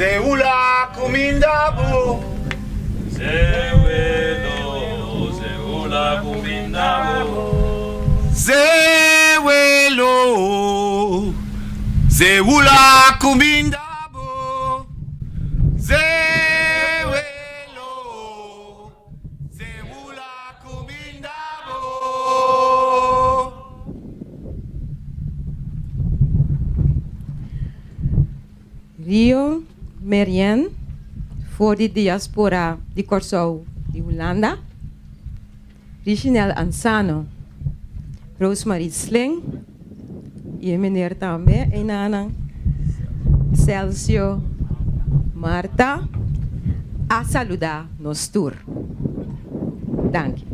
Zeula Kumindabu. Zeula Kumindabu. Zewelo, Zeula Kumindabu. Zewelo, Zeula Kumindabu. Rio Merien voor de diaspora di Curaçao di Holanda. Richinel Ansano, Rosemary Sling, e meneer também, en Anang, Celso, Marta, a saludar nos tour. Dank je.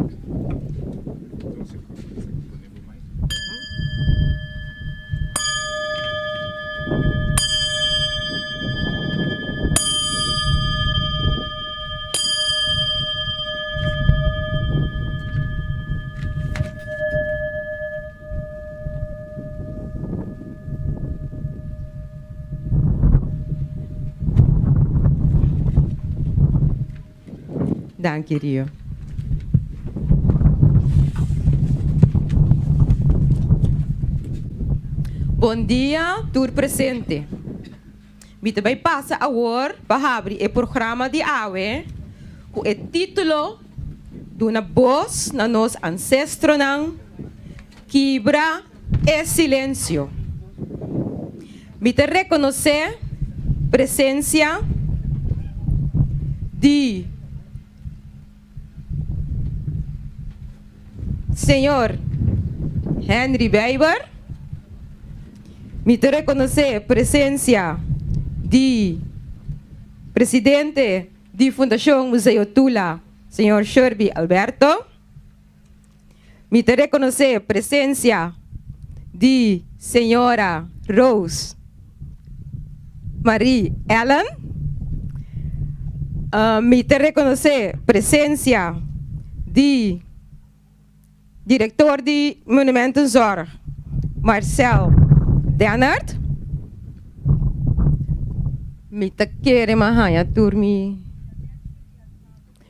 Dank je, Rio. Bom dia, tour presente. Mita vai passa agora para abrir o programa de AWE com o título de uma voz na nos ancestro não quebra é silêncio. Mita reconhecer presença de Senhor Henry Weber, me reconhecer presença de presidente da Fundação Museu Tula, Senhor Sherby Alberto, me reconhecer presença de Senhora Rose Marie Ellen, me reconhecer presença de diretor de Monumento Zorg, Marcel Dennert. Me quer mahaya turmi.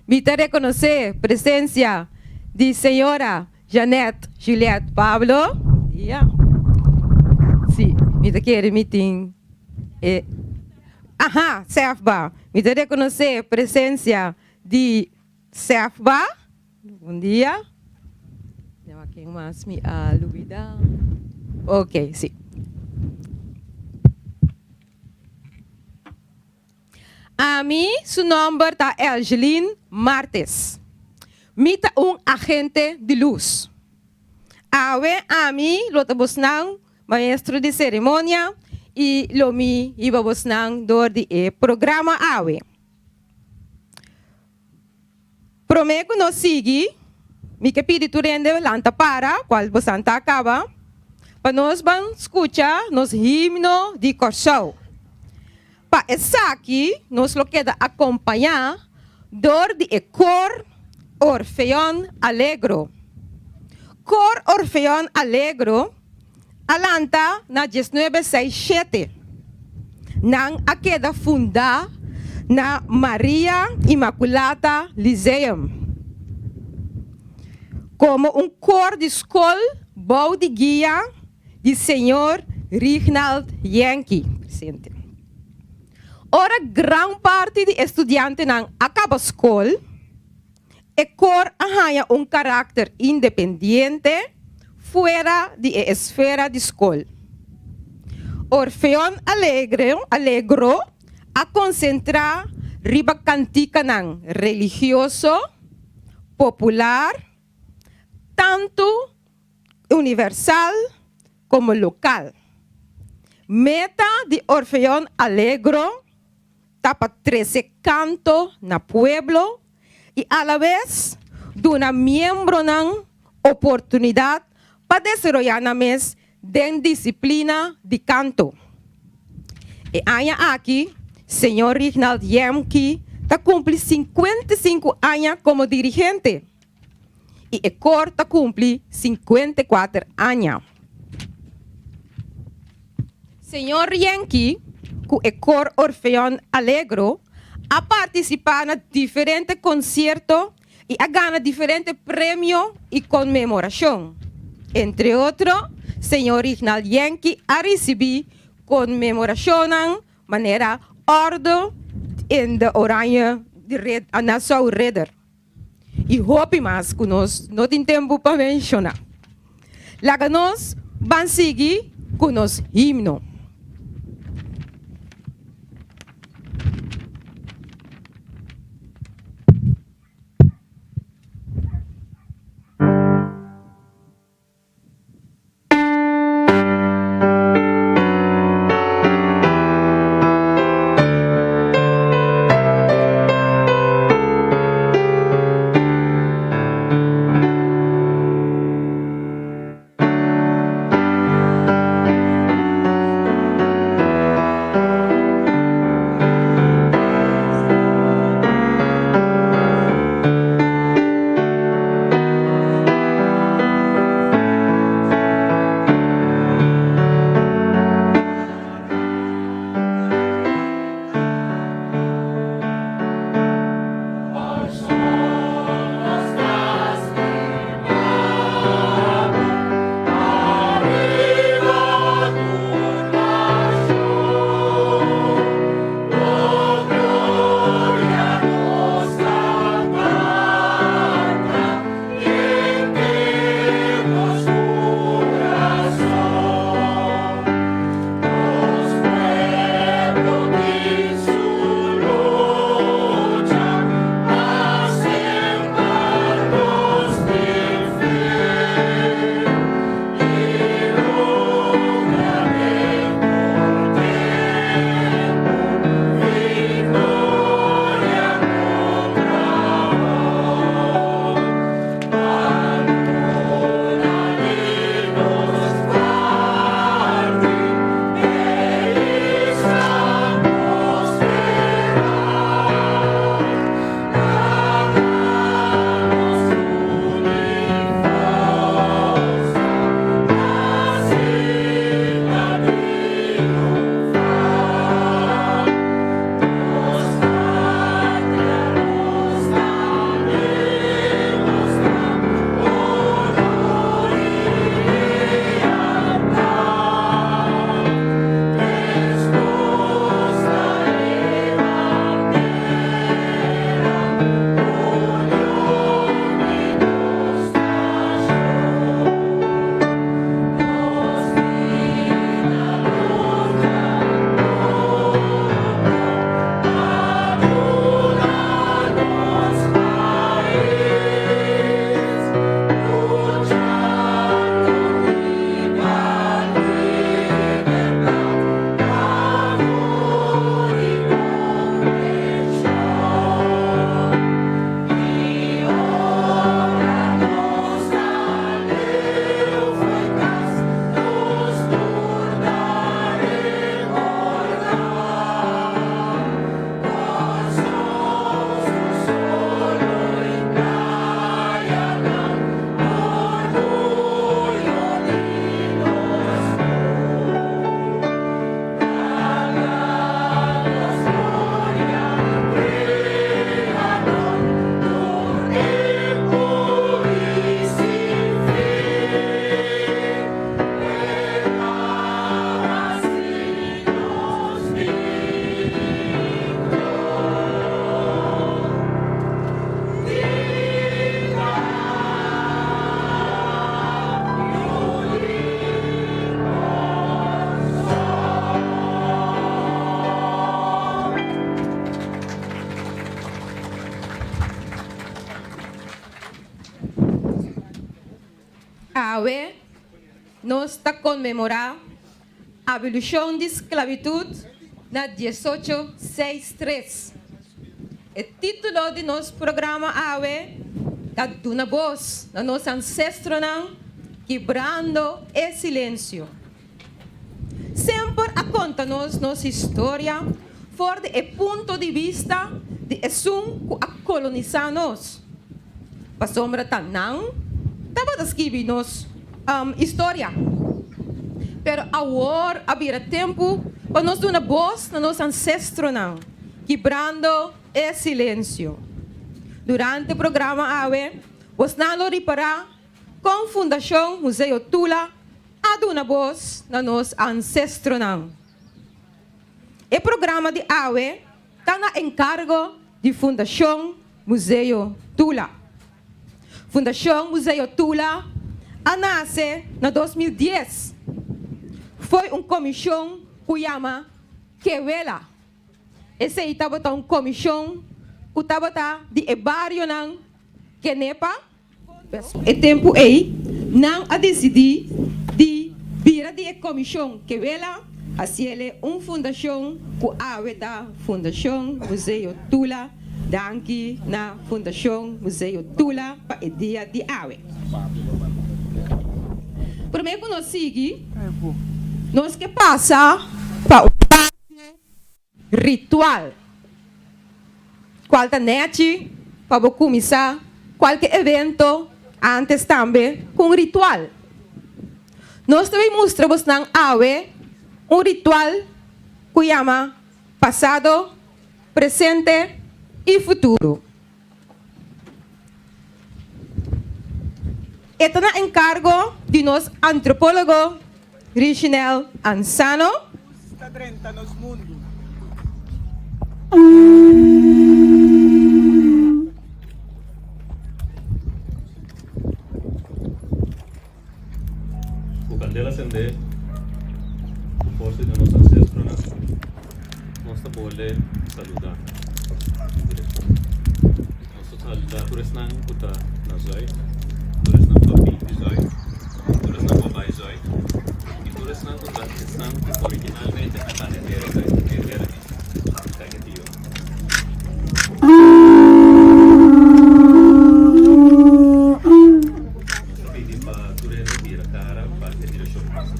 Me reconhecer presença de senhora Janete Juliette Pablo. Yeah. Sim, me quer meeting. Sefba. Me reconhecer presença de Sefba. Bom dia. Quem mais me aluvida? Ok, sim. A mim, seu nome está Elgeline Martes. Mita agente de luz. A mim, lota bosnang, maestro de cerimônia, e lomi iba bosnang dor de programa AWE. Prometo no seguir. Mi capite tu rende lanta para, qual bastante acaba, para nós vamos escutar nos himno de Curaçao. Para essa aqui, nós lo queda acompanhar dor de cor Orfeón Alegro. Cor Orfeón Alegro alanta na 1967 nang akeda funda na Maria Immaculata Lyceum como um cor de escola bom de guia de senhor Reginald Yankee presente. Ora gran parte de estudiante não acaba a escola e cor arranha um caráter independente fora de esfera de escola. Orfeón Alegro a concentrar riba cantica ng religioso, popular, tanto universal como local. Meta de Orfeón Alegro tapa 13 canto na pueblo e a la vez duna miembro ng oportunidad para desarrollar na mes den disciplina de canto. E anya aqui, senhor Reginald Yankee ta cumpre 55 anos como dirigente. E o cor ta cumpre 54 anos. Senhor Yankee, com o cor Orfeón Alegro, a participar na diferentes concertos e a ganhar diferentes prêmios e comemoração. Entre outros, senhor Reginald Yankee a receber comemoração de maneira orde in de oranje a Nassau Ridder. E hope mais que nós não tem tempo para mencionar. Laga nós vamos seguir com o nosso himno. Awe, nós está comemorar a abolição de esclavitud na 1863. O título de nosso programa Awe está dando voz a nosso ancestro quebrando o silêncio. Sempre a conta-nos nossa história fora do ponto de vista de um que a colonizar-nos. Para sombra não, estava escrevendo história. Pero agora havia tempo para nós dar voz a nosso ancestro quebrando o silêncio. Durante o programa AWE, nós não reparar com a Fundação Museu Tula a dar voz a nosso ancestro. O programa de AWE está na encargo de Fundação Museu Tula. Fundação Museu Tula nasce em 2010. Foi uma comissão que chama Kewela. Essa estava uma comissão que estava de barrio que nepa. O tempo aí não a decidir de vir de comissão Kewela. Assim é uma fundação que a Fundação Museu Tula. Danke na Fundação Museu Tula para o dia de AWE. Primeiro que nós seguimos, nós que passa para o ritual. Qual está net para começar qualquer evento antes também com ritual. Nós também mostramos na AWE um ritual que chama passado, presente e futuro. Esta é encargo de nosso antropólogo Richinel Ansano. Está 30 nos mundo. O candela acender, o força de nosso ancestro, nossa bolha saludar. Nossa saludar por esse nome que está na zóia, por esse nome que está na zóia, por esse nome que está na zóia, e por esse nome que está originalmente na carretera de Taguetillo. Nossa pedi para turene vir a cara para ter direção para essa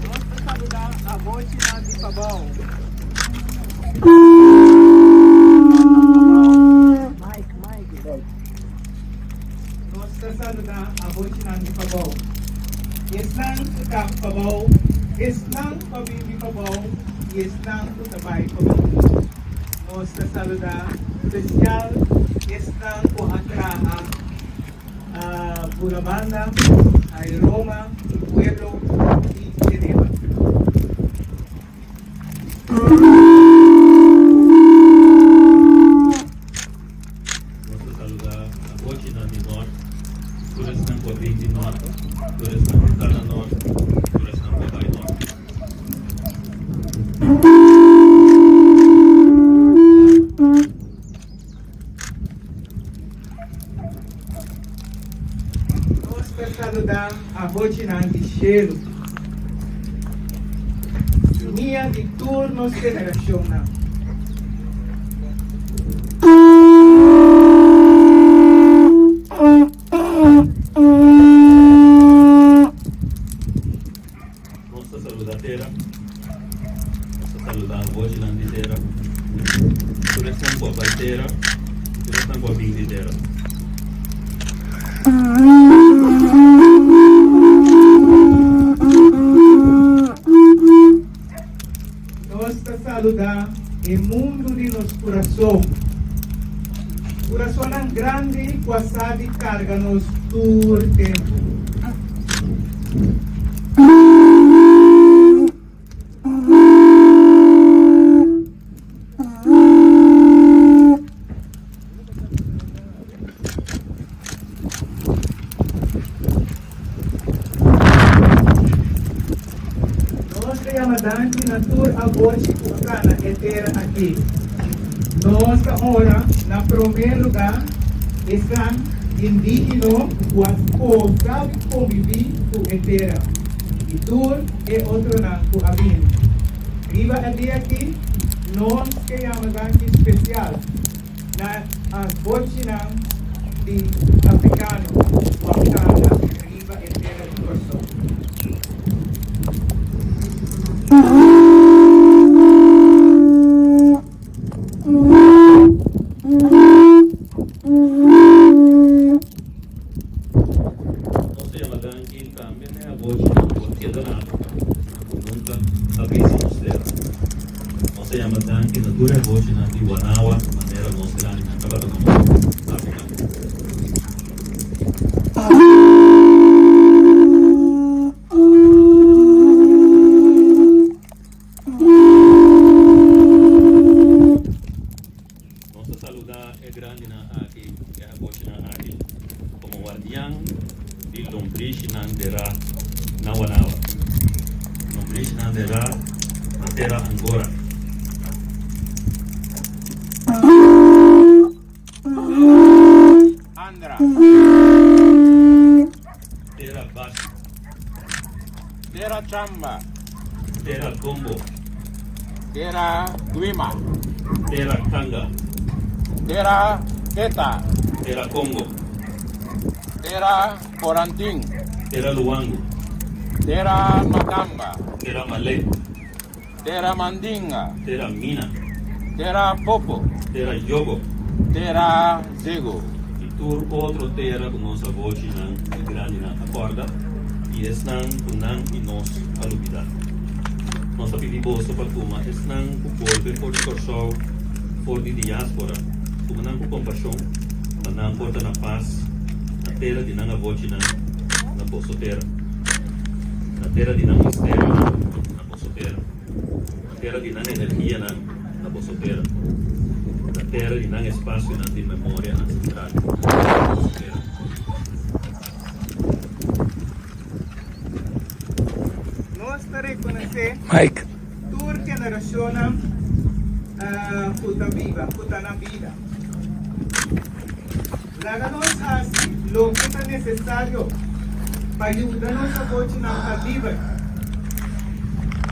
Nossa saludar a voz de Pabão. Mike. Nossa saludar a voz de Pabão. Islang Kak Pabão, Islang Pabibi Pabão, Islang Kutabay Pabão. Nossa saludar especial Islang Kuhatraha, Burabanda, ay Roma, Pueblo y Geneva. Nossa saludar a Botina de Norte, por esse nome que de Norte, por esse nome que está na Norte, por esse nome que vai Norte. Nossa saludar a Botina de Cheiro. Minha de turnos geração. Nossa saludar terra, nossa saludar a Botina de terra, por esse nome que vai terra, por esse nome que vai de terra. Nossa saludar o mundo de nosso coração. Coração grande, quase carga nos todo tempo. Yamadante na tur abote kukana etera aqui. Nossa hora, na primeiro lugar, estão indigno o as cosa de conviver com inteira. E tu é outro não com a vida. Riba a dia aqui, nós que chamamos aqui especial na as botinas de africano, o africano, riba inteira de corso. Nós chamamos aqui também a voz porque da África, nunca avisamos dela. Nós chamamos aqui na dura voz na de Wanawa, maneira nós lá na acabada com África. Nossa saluda é grande na aqui, é a voz na aqui, como guardião de lombriz na dera na Wanawa. Lombriz na dera na terra Angora. Andra, Terra Baixo, Terra Chamba, Terra Combo, Terra Guima, Terra Kanga, Terra Keta, Terra Congo, Terra Poranting, Terra Luango, Terra Macamba, Terra Malay, Terra Mandinga, Terra Mina, Terra Popo, Terra Yogo, Terra Zego, e tur outro terra com nossa voz na grande na acorda e estão com nan e nós alubida. Nossa pediboso para tuma estão com povo por de corso, por de diáspora, com nan com compaixão, para nan porta na paz, na terra de nan a voz na poço terra, na terra de nan mistério na poço terra, na terra de nan energia na poço terra. Na terra di nang espaço na de memória ancestral. Nós reconhecer Mike, toda geração puta viva, puta na vida. Láganos assim, lo que é necessário para ajudar-nos a continuar a viver.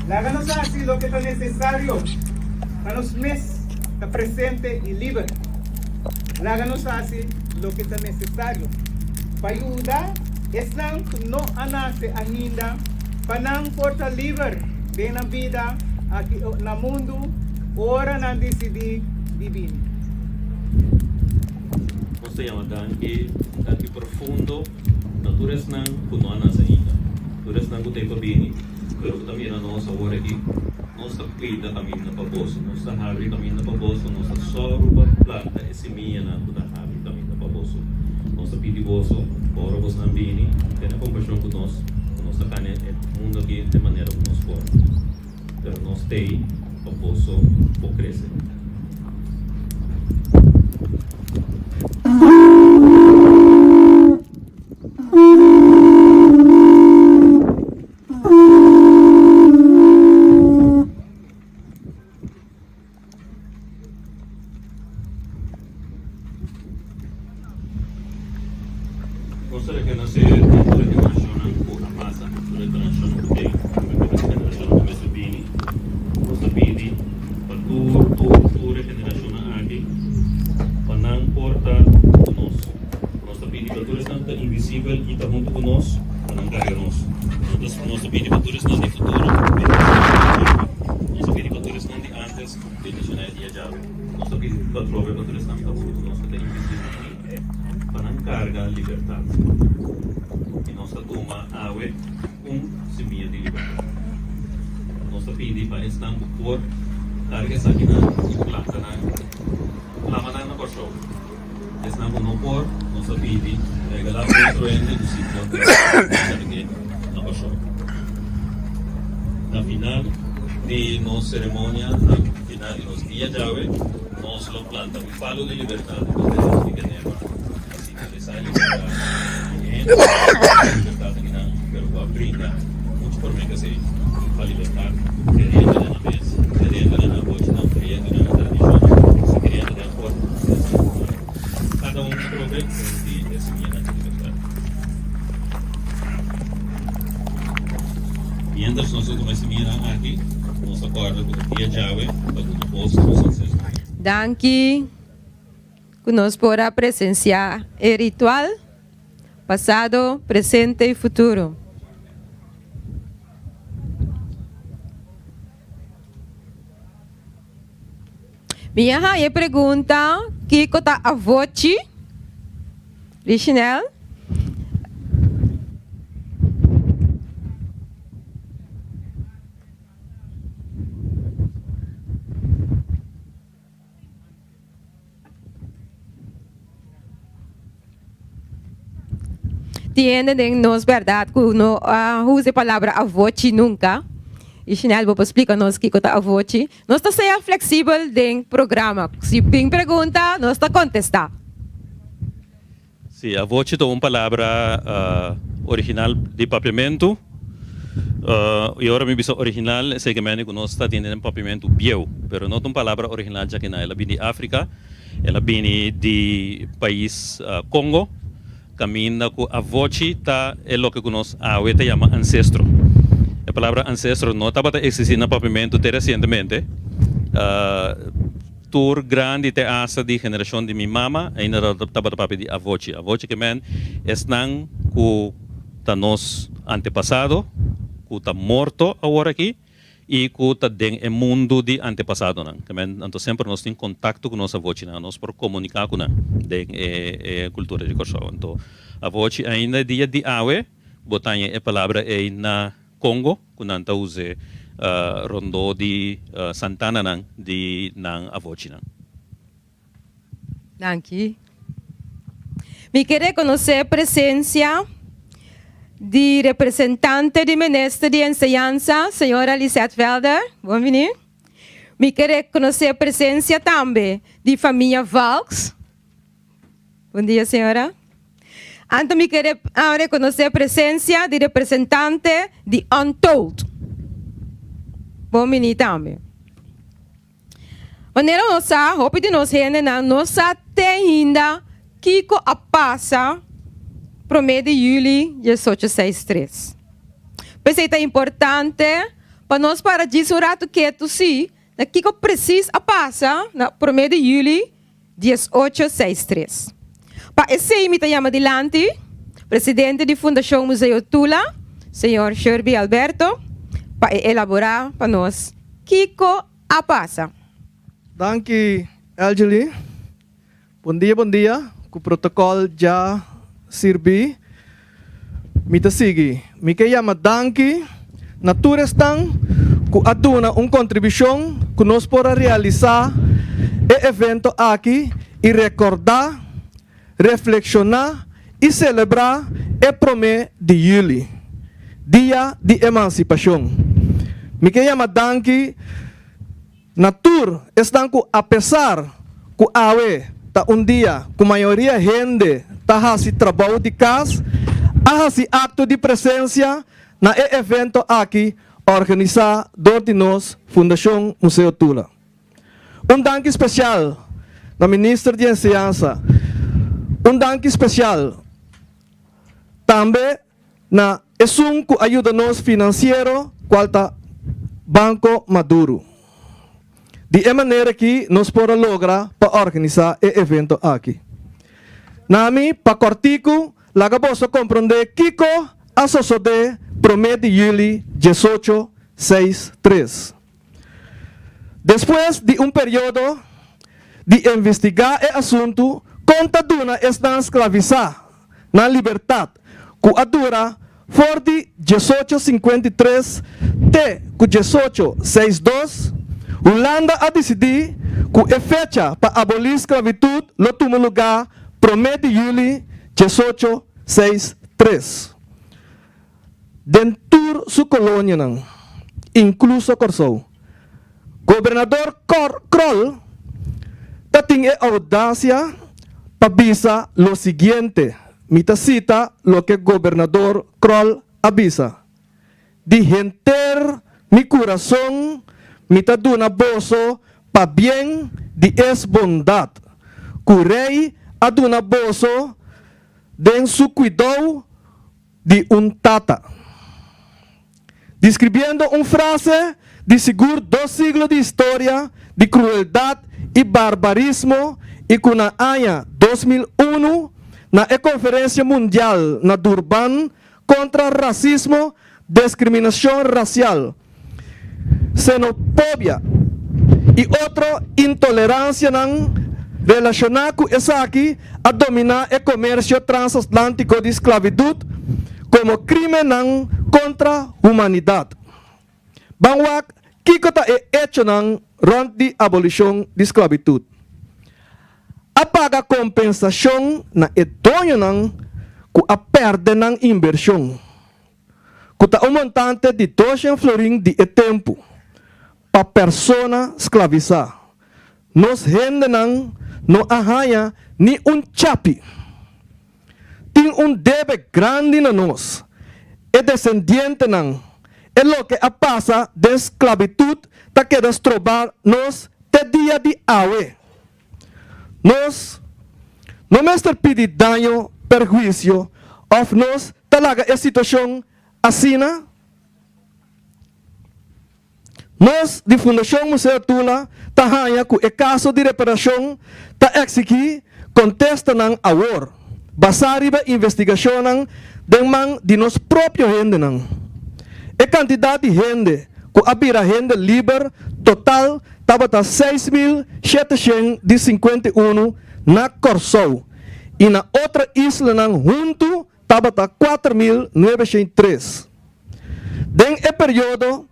Láganos assim, lo que é necessário para nos mes estar presente e livre. Láganos assim, lo que é necessário para ajudar essa não a nascer ainda, para não porta livre bem na vida, aqui no mundo, ora não decidir viver. Nós chamamos daqui profundo, naturas nang kuno na sa ina. Naturas nang kutay pabini, pero kami na nossa agora aqui, nossa cuida kami na paboso, nossa hari kami na paboso, nossa soruba planta e semilla na kuda hari kami na paboso. Nossa pidiboso, ora vos nang bini, tenha compaixão conosco, nossa cane é mundo aqui de maneira que nós for. Pero nós tem paboso por crescer. Cosa che non si cultura che nascono con la massa, cultura che nascono con te, cultura che nascono con i bini, cosa pidi, per cultura che nascono anche, per non porta conosco. Cosa pidi, cultura è invisível e está junto conosco, per non carregar nos. Cosa pidi, cultura è di futuro, cosa pidi, cultura è di antes, di nascere di aggiare. Cosa pidi, cultura è di futuro conosco, è invisível. Para não carga a liberdade. E nossa turma awe semilla de liberdade. Nossa pedi para estar por carga essa aqui na planta na lama na corso. Estamos no por nossa pedi regalar outro ende do sítio na corso. Na final de nossa cerimônia, na final de nosso dia de awe, nós lo planta. Me falo de liberdade, porque fica neva. Essa liberdade que não quero brinda muito por mim que sei a liberdade querendo na vez querendo na voz não querendo na tradição se querendo de acordo cada um provém de esse Awe, alguna voz dos ancestros. Danke. Conosco por a presenciar el ritual, passado, presente e futuro. Minha rainha pergunta, que está a voce? Richinel? Tienen nos verdad que no use a palavra avote nunca. E Chanel, vou explicar-nos que está avote. Nós está sendo flexível no programa. Se tem pergunta, nós está contestar. Sí, avote é uma palavra original de papiamento. E agora me bisa original, seguramente que nós está tendo um papiamento bio, pero não é uma palavra original já que não. Ela vem de África, ela vem de país Congo. Caminha com a voce tá é o que nós te chama ancestro. A palavra ancestro não estava existindo no papimento até recentemente. Tour grande te asa de geração de minha mama ainda estava no papel de a voce. A voce que men estão com tá nos antepassado, com tá morto agora aqui e com tá den o mundo de antepassado não. Que men então sempre nós temos contato com nossa voce, nós por comunicar com a cultura de Kosovo. Então a voce ainda dia de awe, botanha a palavra é na Congo, quando anta use rondo de Santana nang di nang avoci nang. Danke. Me quer conhecer a presença de representante do Ministério de Enseñanza, senhora Lisette Velder. Bom venir. Me quer conhecer a presença também de família Valks. Bom dia, senhora. Antes me quer reconhecer a presença de representante de Untold. Bom venir também. Maneira nossa, hope de nós rende na nossa ainda Kiko a passa pro mês de julho 1863. Pois é importante para nós para dizer o rato que tu sim, na Kiko precisa a passa na pro mês de julho 1863. Para esse me chama adelante, presidente da Fundação Museu Tula, senhor Sherby Alberto, para elaborar para nós Kiko a passa. Danke, Angeli. Bom dia. O protocolo já serve. Mita sige. Me que chama Danke. Naturestan, que aduna contribuição que nós podemos realizar o evento aqui e recordar, reflexionar e celebrar o 1 de julho, dia de emancipação. Me que chama Danke. Natur estão com apesar que awe tá dia com maioria gente tá fazendo trabalho de casa, fazendo ato de presença na evento aqui organizado por nós Fundação Museu Tula. Danke especial na ministra de Enseñanza. Danke especial também na ESUM que ajuda nos financeiro qual tá Banco Maduro. De maneira que nós podemos lograr para organizar o evento aqui. Nami, para cortico, laga posso compreender Kiko a sociedade pro de julho 1863. Depois de período de investigar o assunto, conta duna está escravizada na liberdade, que a dura for de 1853 até 1862. Holanda a decidir que a fecha para abolir a escravidão no toma lugar pro mês de julho 1863. Dentro sua colônia, incluso Kosovo, governador Kroll tem a audácia para avisar lo seguinte. Mita cita lo que governador Kroll avisa. De enter mi coração mita duna boso pa bien de es bondad. Curei a duna boso den su cuidado de tata. Describiendo frase de seguro 2 siglos de historia de crueldad y barbarismo y que na año 2001 na Conferencia Mundial na Durban contra racismo, discriminación racial, xenofobia y otra intolerancia relacionada con esa aquí a dominar el comercio transatlántico de esclavitud como crimen contra humanidad. Bangwak, kikota hecho rond de abolición de esclavitud. Apaga compensación na etonyo ku a perde inversión. Kuta un montante de 200 florin de tempo pa persona esclavizar. Nos gente no ahaya ni un chapi. Tem debe grande na nós. É descendiente é lo que a passa de esclavitud ta que destrobar nos te dia de awe. Nos não mestre pedir daño, perjuízo, of nos talaga a situação assim. Nós, de Fundação Museu Tula, tahaya ku e caso de reparação ta exiki contesta awor. Basari ba investigação den man de nos próprio gente E quantidade de gente ku abira gente libre total tabata 6.751 na Corsou e na outra isla junto tabata 4.903. Den e período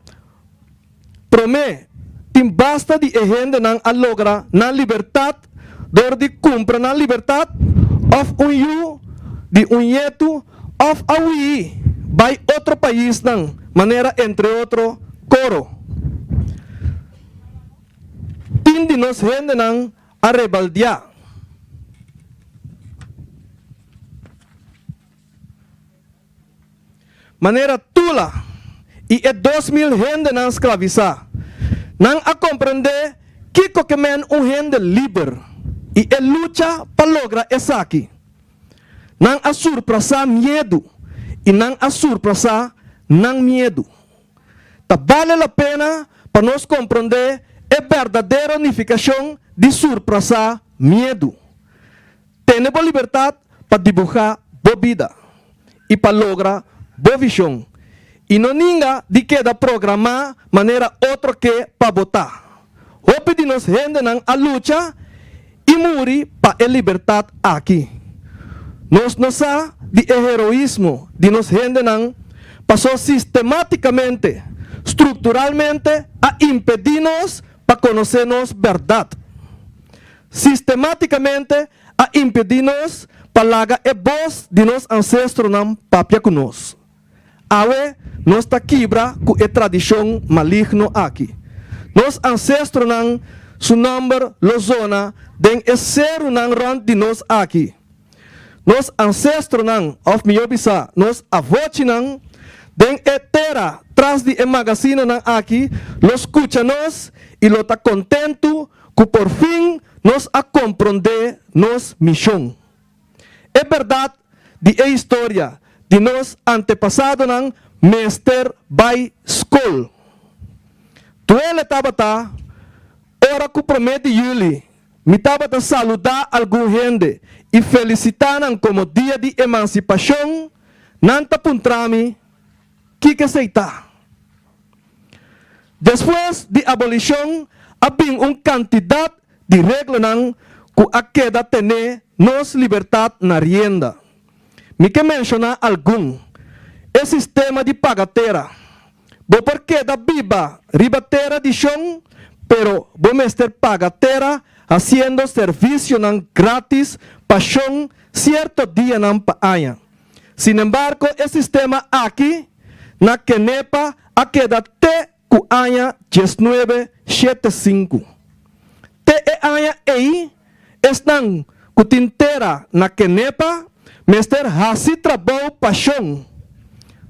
promete tim basta de gente a logra na liberdade dor de cumpra na liberdade of de yetu of awi by outro país maneira entre outro coro. Tim de nos gente a rebeldia. Maneira tula e 2.000 gente escravizar. Não a compreender que men gente livre e luta para lograr essa aqui. Não a surpresa medo e não a surpresa não medo. Tá vale a pena para nós compreender a verdadeira unificação de surpresa medo. Temos a liberdade para dibujar boa vida e para lograr boa visão. E não ninguém de queda programar maneira outra que para votar. O pedimos gente a luta e muri para a liberdade aqui. Nós não sa de heroísmo de nos gente passou sistematicamente, estruturalmente a impedir-nos para conhecermos verdade. Sistematicamente a impedir-nos para lagar a voz de nos ancestros papia conosco. Awe nós está quebra com a tradição maligno aqui. Nos ancestros su number lozona den ser rand de nos aqui. Nos ancestros of miobisa nos avochi den etera tras de magazine aqui los escucha nos e lo está contento que por fin nos a comprender nos misión. É verdade de a história de nos antepassados Mester by School. Tuele tabata, ora que promete Yuli, me tabata saludar algum gente e felicitar como dia de emancipação, nanta puntrami, que aceita. Depois de abolição, havia quantidade de regras que a queda tener nos liberdade na rienda. Me que mencionar algum. O sistema de pagatera. Bo porque da viva ribatera de chão, pero bo mester pagatera haciendo servicio gratis pa chão cierto dia pa año. Sin embargo, o sistema aqui na Kenepa a queda te ku año 1975. Te e año ei estão kutintera na Kenepa mester hasi trabalho pa chão.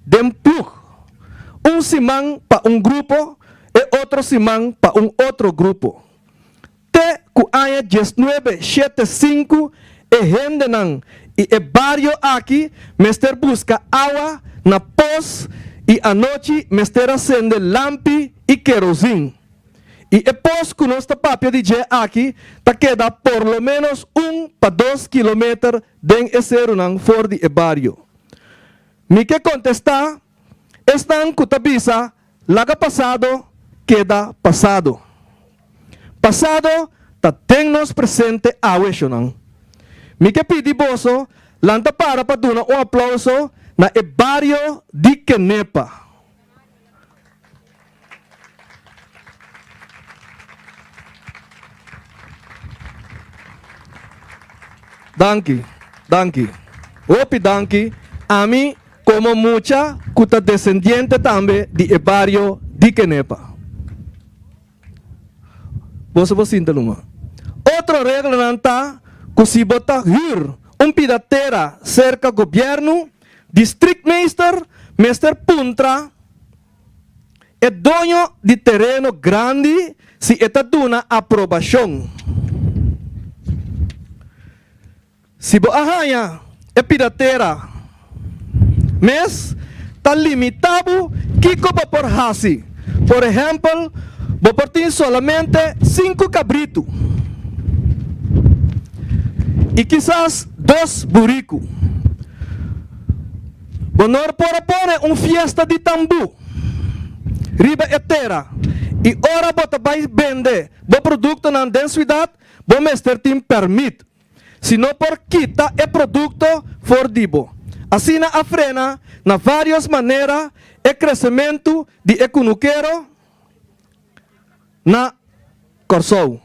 Dempluc, simão para grupo e outro simão para outro grupo. Te ku aya 1975 e gente e barrio aqui mester busca água na pos y anoche me estar haciendo lampi y querosín. Y después con nuestra papia de aquí, te queda por lo menos 1 para 2 kilómetros de ese runang for the barrio. Mi que contesta, están cutabisa, laga pasado, queda pasado. Pasado, ta tennos presente a Weshonan. Mi que pidi boso, lanta para duna un aplauso na e barrio di Kenepa. Danki. Opi danki, a mí como mucha kuta descendiente también de barrio di Kenepa. Vos luma. Otra regla nanta, que si bota hur, un pidatera cerca gobierno, districtmeester, meester puntra, el dueño de terreno grande, si esta duna aprobación. Si bo ahaya, e pidatera, mes, tan limitado, kiko pa por hasi. Por ejemplo, bo portin solamente 5 cabritos. Y quizás 2 buricos. Bonor por pone fiesta de tambu. Riba etera. Y ora bota vai vende. Bo producto na densidade, bo mester tim permit. Sino por quita e producto for dibo. Assim na frena, na várias maneiras, e crescimento de economiqueiro na Corsou.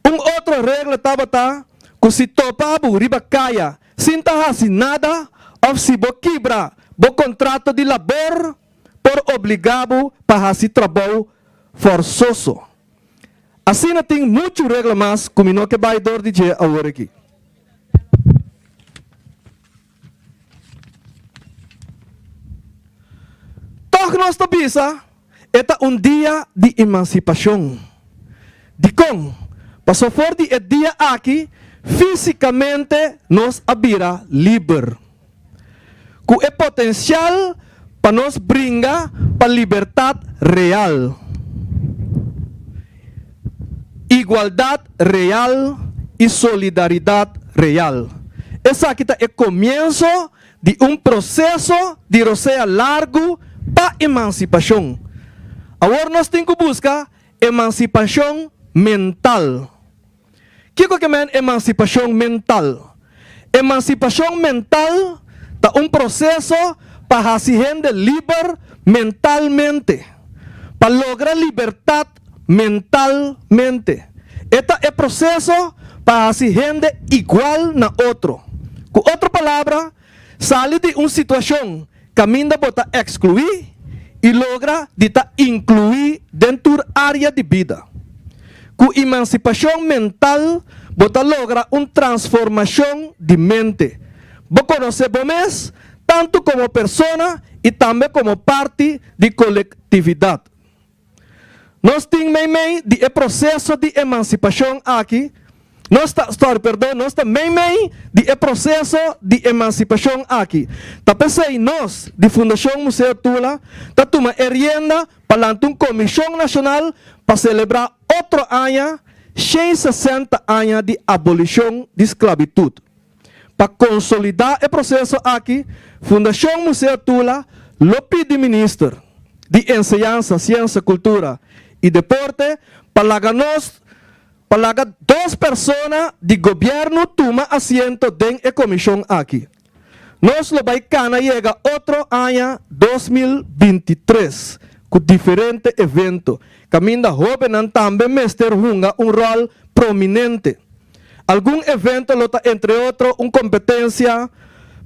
Outra regra tabata, que se topabu riba caia, sem hasi nada, ou se bo quebra, bo contrato de labor, por obrigado para hasi trabalho forçoso. Assim não tem muito regra mais, como não que vai dor de dia agora aqui. Toque nossa bisa, é dia de emancipação. De com, passou for de dia aqui, fisicamente nos abira livre. Com o potencial para nos brincar para liberdade real. Igualdade real e solidariedade real. Essa aqui é o começo de processo de roceia largo para emancipação. Agora nós temos que buscar emancipação mental. O que é emancipação mental? Emancipação mental é processo para se render livre mentalmente, para lograr liberdade mentalmente. Este é o processo para se render igual na outro. Com outra palavra, sair de situação caminha para excluir e logra de incluir dentro da área de vida. Com emancipação mental, você logra transformação de mente. Você conhece você tanto como pessoa e também como parte de coletividade. Nós temos o processo de emancipação aqui. Nós também o processo de emancipação aqui. Tapos nós, de Fundação Museu Tula, toma erienda para uma comissão nacional para celebrar outro ano, 60 anos de abolição de esclavitud. Para consolidar o processo aqui, Fundação Museu Tula lo pede ministro de Enseñanza, Ciência, Cultura e Deporte para que 2 pessoas de governo tomem assento dentro da comissão aqui. Nós lo vai cana chega outro ano 2023 com diferentes eventos. Caminda jovem também mestre junga rol prominente. Algum evento lota entre outros competência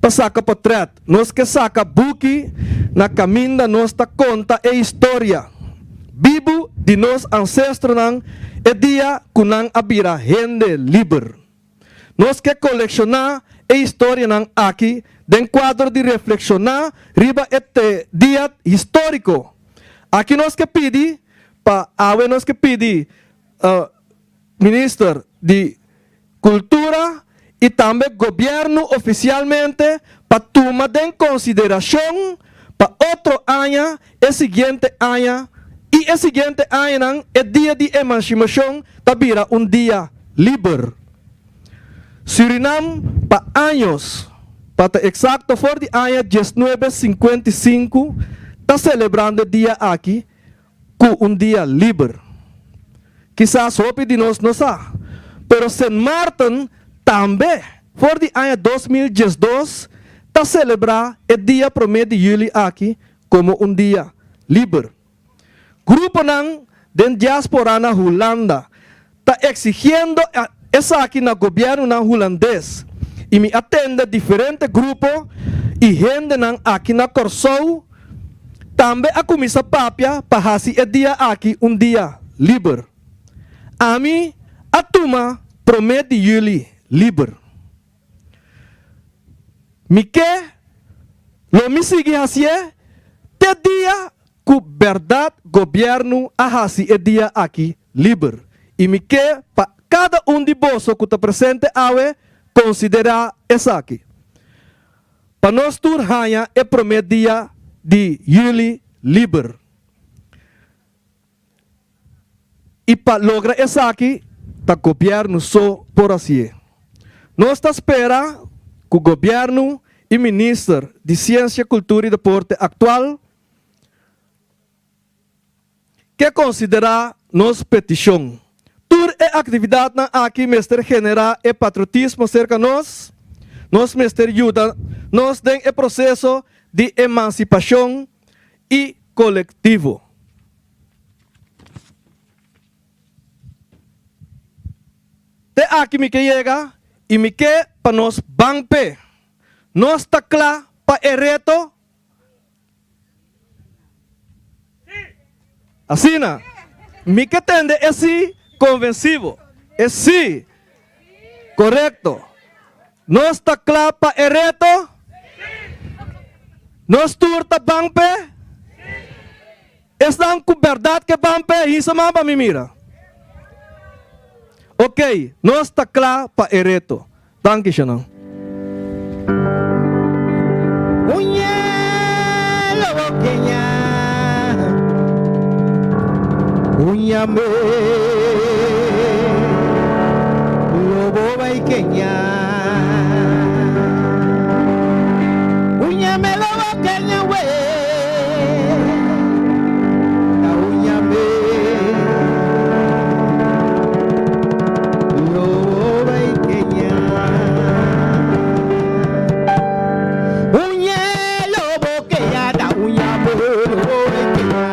para sacar portrait. Nós que saca buki na caminda nossa conta e história. Vivo de nos ancestros é dia que nang abira rende livre. Nós que colecionar a história aqui, den quadro de reflexionar riba este dia histórico. Aqui nós que pedi nós que pedi ministro de Cultura e também governo oficialmente para tomar em consideração para otro año, el siguiente año, y el siguiente año, el día de emancipación, tabira un día libre. Surinam, para años, para exacto, por el año 1955, está celebrando el día aquí, con un día libre. Quizás hopi de nós não sabe, pero Saint Martin também, por el año 2012, está celebrar o dia 1 de julho aqui como um dia livre. Grupo nan den diaspora na Holanda está exigindo essa aqui no governo na holandês e me atende diferentes grupos e gente nan aqui na Corsou também a comissão papia para fazer o dia aqui um dia livre. A mim, a turma promete julho livre. Me quer, lo me sigue assim, te dia que verdade governo a fazer o dia aqui livre. E me quer, para cada de bolso que está presente, considerar essa aqui. Para nós turhanha é promete dia de julho livre. E para lograr essa aqui, o governo só por assim. Nós estamos esperando que o governo e o ministro de Ciência, Cultura e Deporte atual que considerar nossa petição. Toda a atividade aqui, mestre, generar o patriotismo cerca de nós. Nós, mestre, ajuda nós no processo de emancipação e coletivo. Te aqui me que chega e me que para nós banpe. Nós está claro para o reto. Assim, me que tende esse convencido. Esse correto. Nós está claro para o reto. Nós turta banpe. Estão com verdade que banpe. Isso mais para me mira. Ok, nós está claro para o reto. Danke schön. Unyame lobo baikenya Unyame lobo kenya we ta unyame lobo baikenya Unye lobo kenya ta unyame lobo baikenya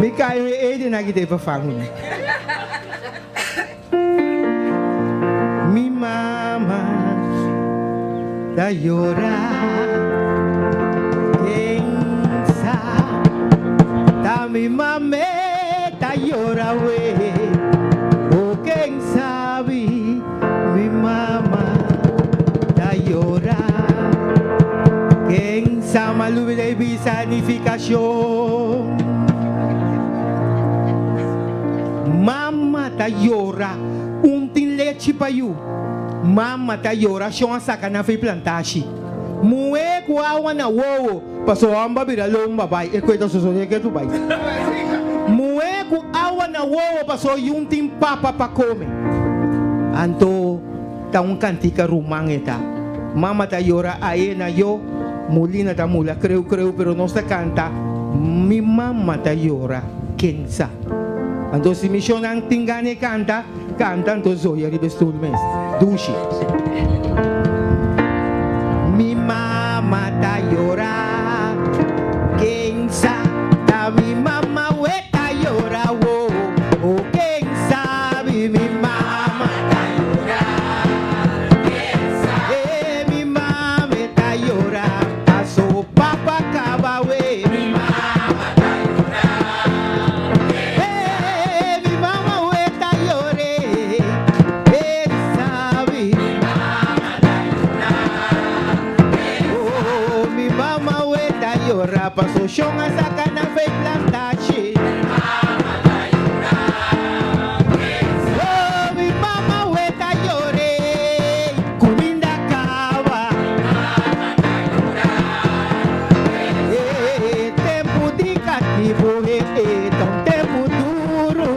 Mika yung edi na kita ipafangon. Mi mama da llorar, quem sabe mi mame ta llora we. O quien sabe, mi mamá ta llora. Quien sama lubile bisanificación. Mama ta llora, tin leche pa you. Mama ta llora, shon saka na fi plantashi. Mue kwa wana wo, paso amba bira lomba bai, e kweta so que tu bai. Mue ku awana wo, paso tin papa pa come. Anto ta un cantica rumangeta. Mama ta llora aena yo, mulina ta mula creu pero no sta canta. Mi mamma ta llora, kensa. Anto si missionan tingane canta anto zoya ribestul mes. Dushi. Mi mamma ta llora, quien sabe mi mamma we ta llora wo. O quien sabe mi mamma ta llora, quien sabe mi mamma ta llora. Paso papa cava we. Mi mamma ta llora. Mi mamma we ta llore. Quien sabe mi mamma ta llora. Oh, mi mamma we ta llora. Paso shon a saca na fe plantache. Oh, mi mamma we ta llore. Kuminda cava. Tempo di cattivo e un tempo duro.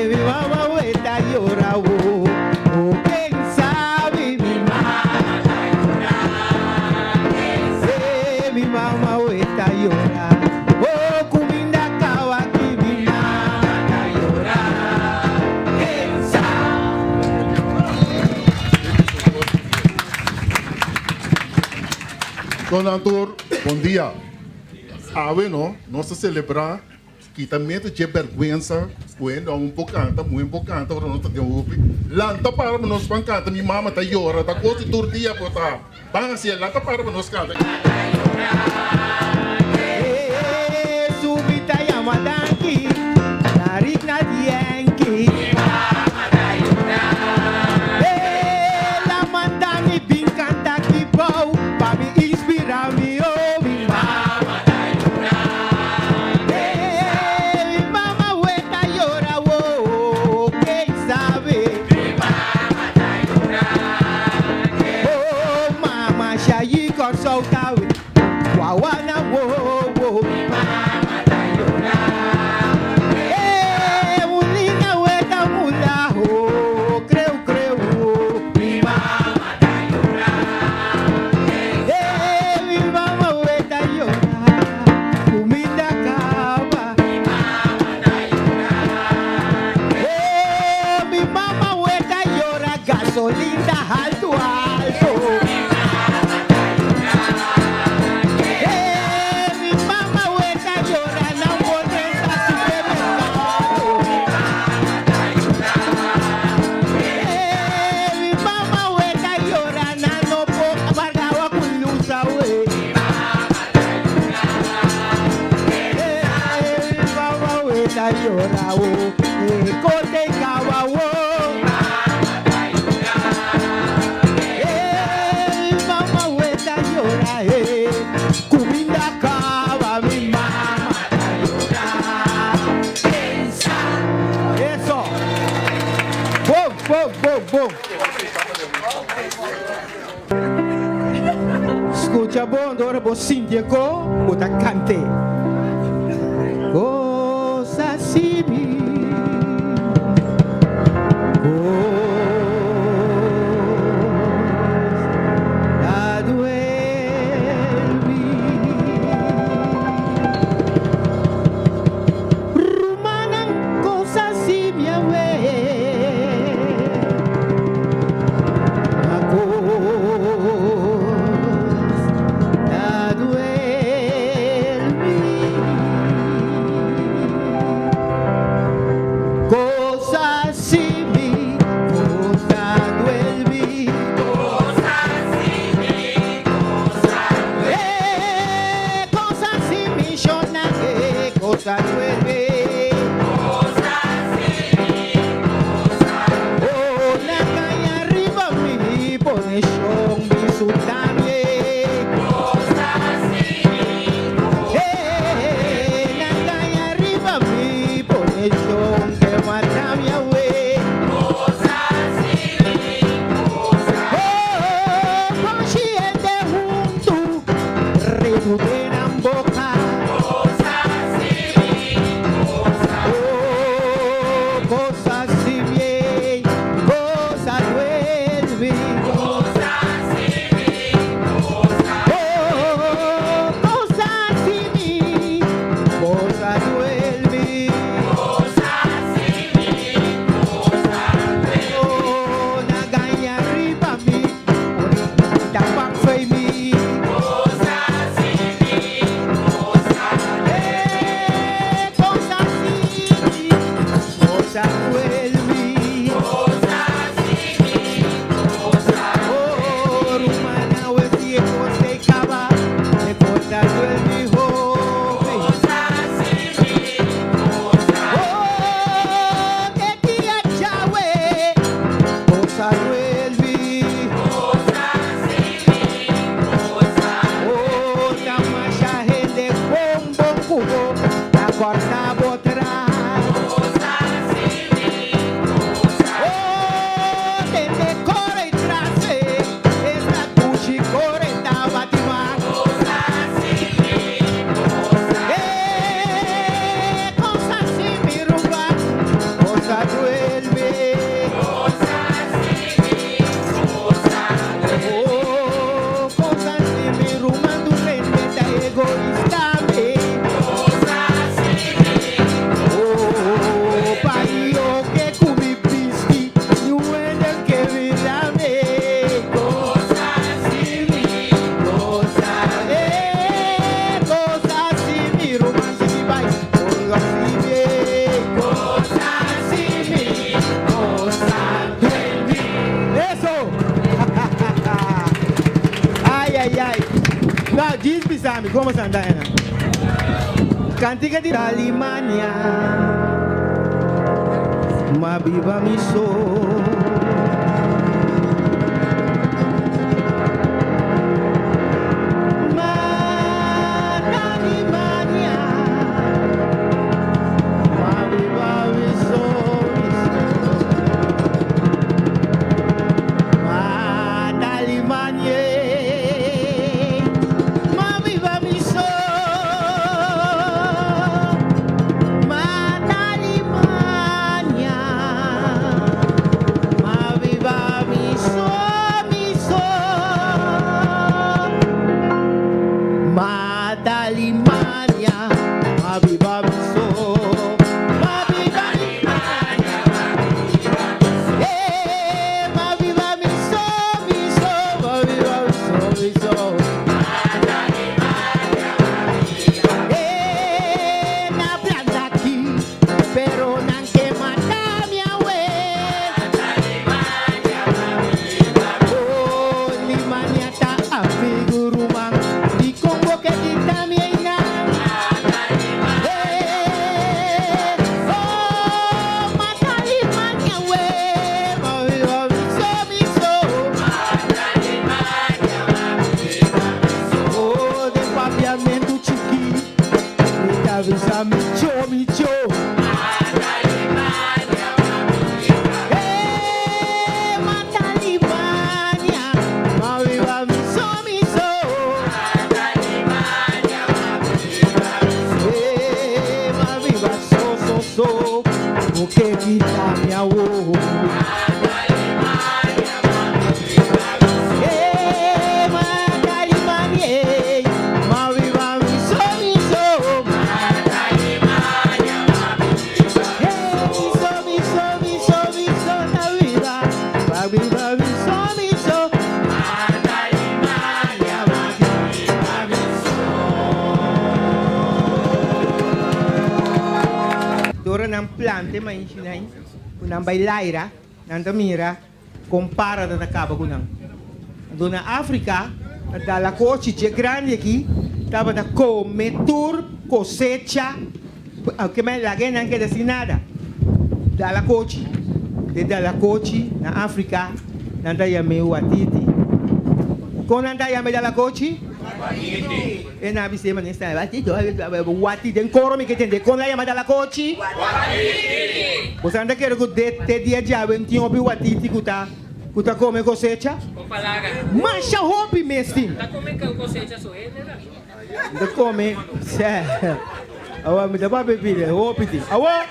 Mi mamma we ta llora. Oh, quien sabe mi mamma ta llora. Mi mamma we ta llora. Oh, kuminda cava que mi mamma ta llora. Quien sabe. Don Antor, bom dia. Bueno, nós celebrar que também tem vergonha quando um pouco canta, muito pouco canta, para nós ter ouve. Lanta para nós pan canta, minha mama tá llora, tá coisa turdia botar. Bang assim, lanta para nós canta. Subita yamadanki, narik na dienki. La mandani bin canta ki bau, pa mi inspira mi oh mi mama ta llora. Mi mama we ta llora wo, quien sabe. Mi mama ta llora. Oh mama shayi kor soltawi, wawana wo wo. Mi mama ta llora. Mulina we ta mula ho, creu. Mi mama ta llora. Mi mama we ta llora. Comida cava. Mi mama ta llora. Mi mama we ta llora. Gasolina alto. Mi mama we ta llora. No molesta supermercado. Mi mama we ta llora. No puedo amargado con luz we. Mi mama we ta llora. Cote cava wo. Mi mama we ta llora. Cuminda cava. Mi mama ta llora. Eso. Bom. Escucha bom, ora vos Cintia go, bota cante. Cosa simile. La duermi. Rumanan cosa simile. La duermi. vuelve. Oh, cosas de mi rumando rendeta egoísta me. Oh, paio que cubi pisti, you and que virame. Cosas si mi romance mi vai, algo así bien. Cosas si mi, cosas de mí. Eso. Ay, ay, ay. Now, diz pisami, como se anda, Ana? Cantica de Alemania, ma viva mi sol. Ma Alemania, ma viva mi sol, ma Alemania, ma viva mi sol. Madalimania, ma viva mi sol, ma viva Alemania, ma viva mi sol, ma viva mi sol, mi sol. Na planta aquí, pero nan que mata mi abuela. Oh, Alemania ta amigo rumang, di Congo que quita mi eina. Oh, mata Alemania we, ma viva mi sol, mi sol. Oh, de papiamento chiqui, mi cabeza mi cho, mi cho. Mata Alemania, ma viva mi sol, mi sol. Ma viva so, o que quita mi abuelo. Mata Alemania, ma viva mi sol, mi sol. Mi sol, mi sol, mi sol, la vida, ma viva mi sol, mi sol. Mata Alemania, ma viva mi sol. Dora ng plante, may sinay, kunang bailaira, nang damira, compara na nakaba kunang. Doon na Africa, nadala ko, chiche grande aqui, tava na come, tour, cosecha, que me lagay nang nada. Dala kochi, de dala kochi na Africa, nanda yame watiti. Kung nanda yame dala kochi? Watiti. E nabi sema nesta watiti, watiti, den koro mi ketende, kung nanda yame dala kochi? Watiti. Bosanda kero ko te dia jaben tinho bi watiti kuta come cosecha? Mancha hopi mestin. Tá comendo cosecha só ele, né? Da come, awa mi da bebida, hopiti. Awa,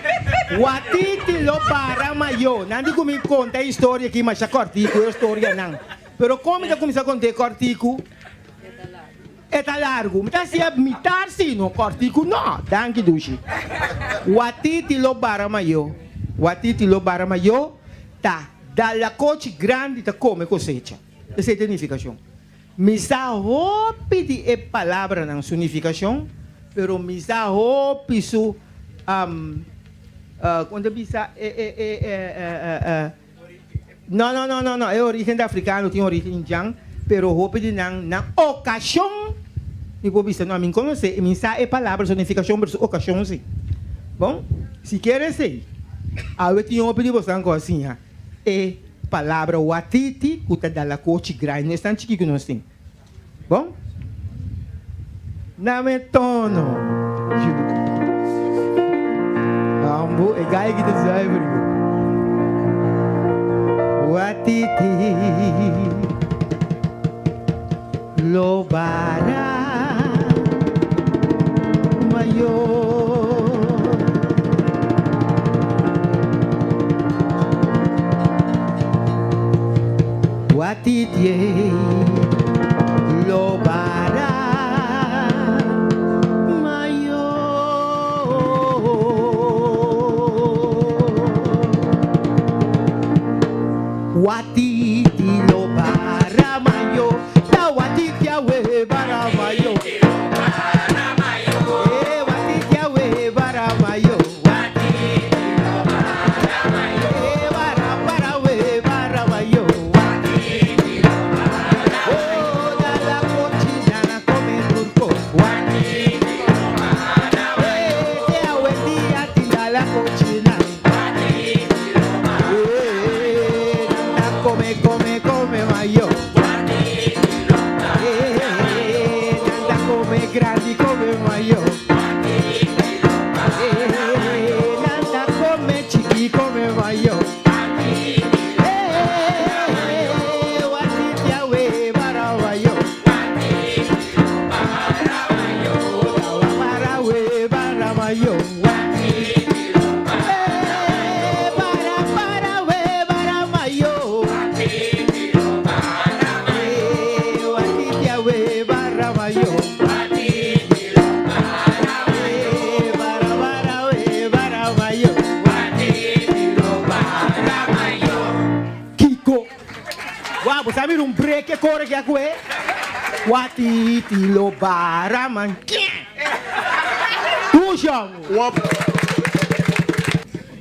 watiti lo para mayo. Nandi kumi conta história aqui, mas a cortico é história não. Pero como da começa a contar cortico? É tá largo. Mas se imitar sim, no cortico não. Danke dushi. Watiti lo para mayo. Watiti lo para mayo. Tá. Dalla coach grande ta come cosecha. Essa é a significação. Misa hopi di e palavra ng significação, pero misa hopi su quando bisa no, é origem africano, tem origem indiana, pero hopi di na ocasião, e por bisa não me conhece, misa é palavra significação versus ocasião sim. Bom, se quer sei, a eu tinha hopi di você assim, é palavra watiti, kuta dalla coach grande, não é tão chiquinho que nós temos. Bom? Na metono. Ambo e gai que desai brigo. Watiti lo bara mayo. Watitie lo bara mayo. Watiti lo bara mayo. Ta watiti awe bara mayo. Watiti awe bara mayo. Grandi come maio, nanda come cicchi come maio. Watiti awe bara maio, bara we bara maio. Bara we bara maio. Watiti awe bara maio. Wow, sabi nung break e corre che a que? Watiti lo bara man. Tu siamo.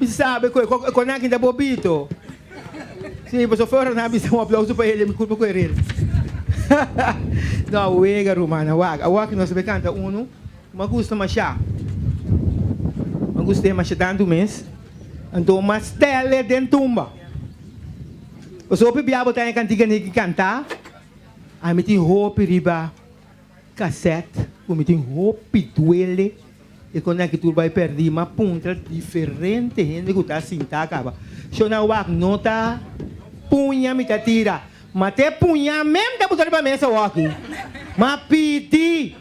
Sabe con anche da Bobito. Sì, posso fare un applauso per ele, mi culpa con ele. No, uega romana, waga nós sabe canta uno, mas gusta machá. Mas gusta machá tanto mês. Então mas tele dentro tumba. Os opi biabo tá em cantiga nem cantar. Aí me tem roupa riba cassete, me tem roupa duele. E quando é que tu vai perder uma ponta diferente, gente que tá assim tá acaba. Se não wak nota punha me tá tira. Mas te punha mesmo da botar para mesa wak. Mas pedi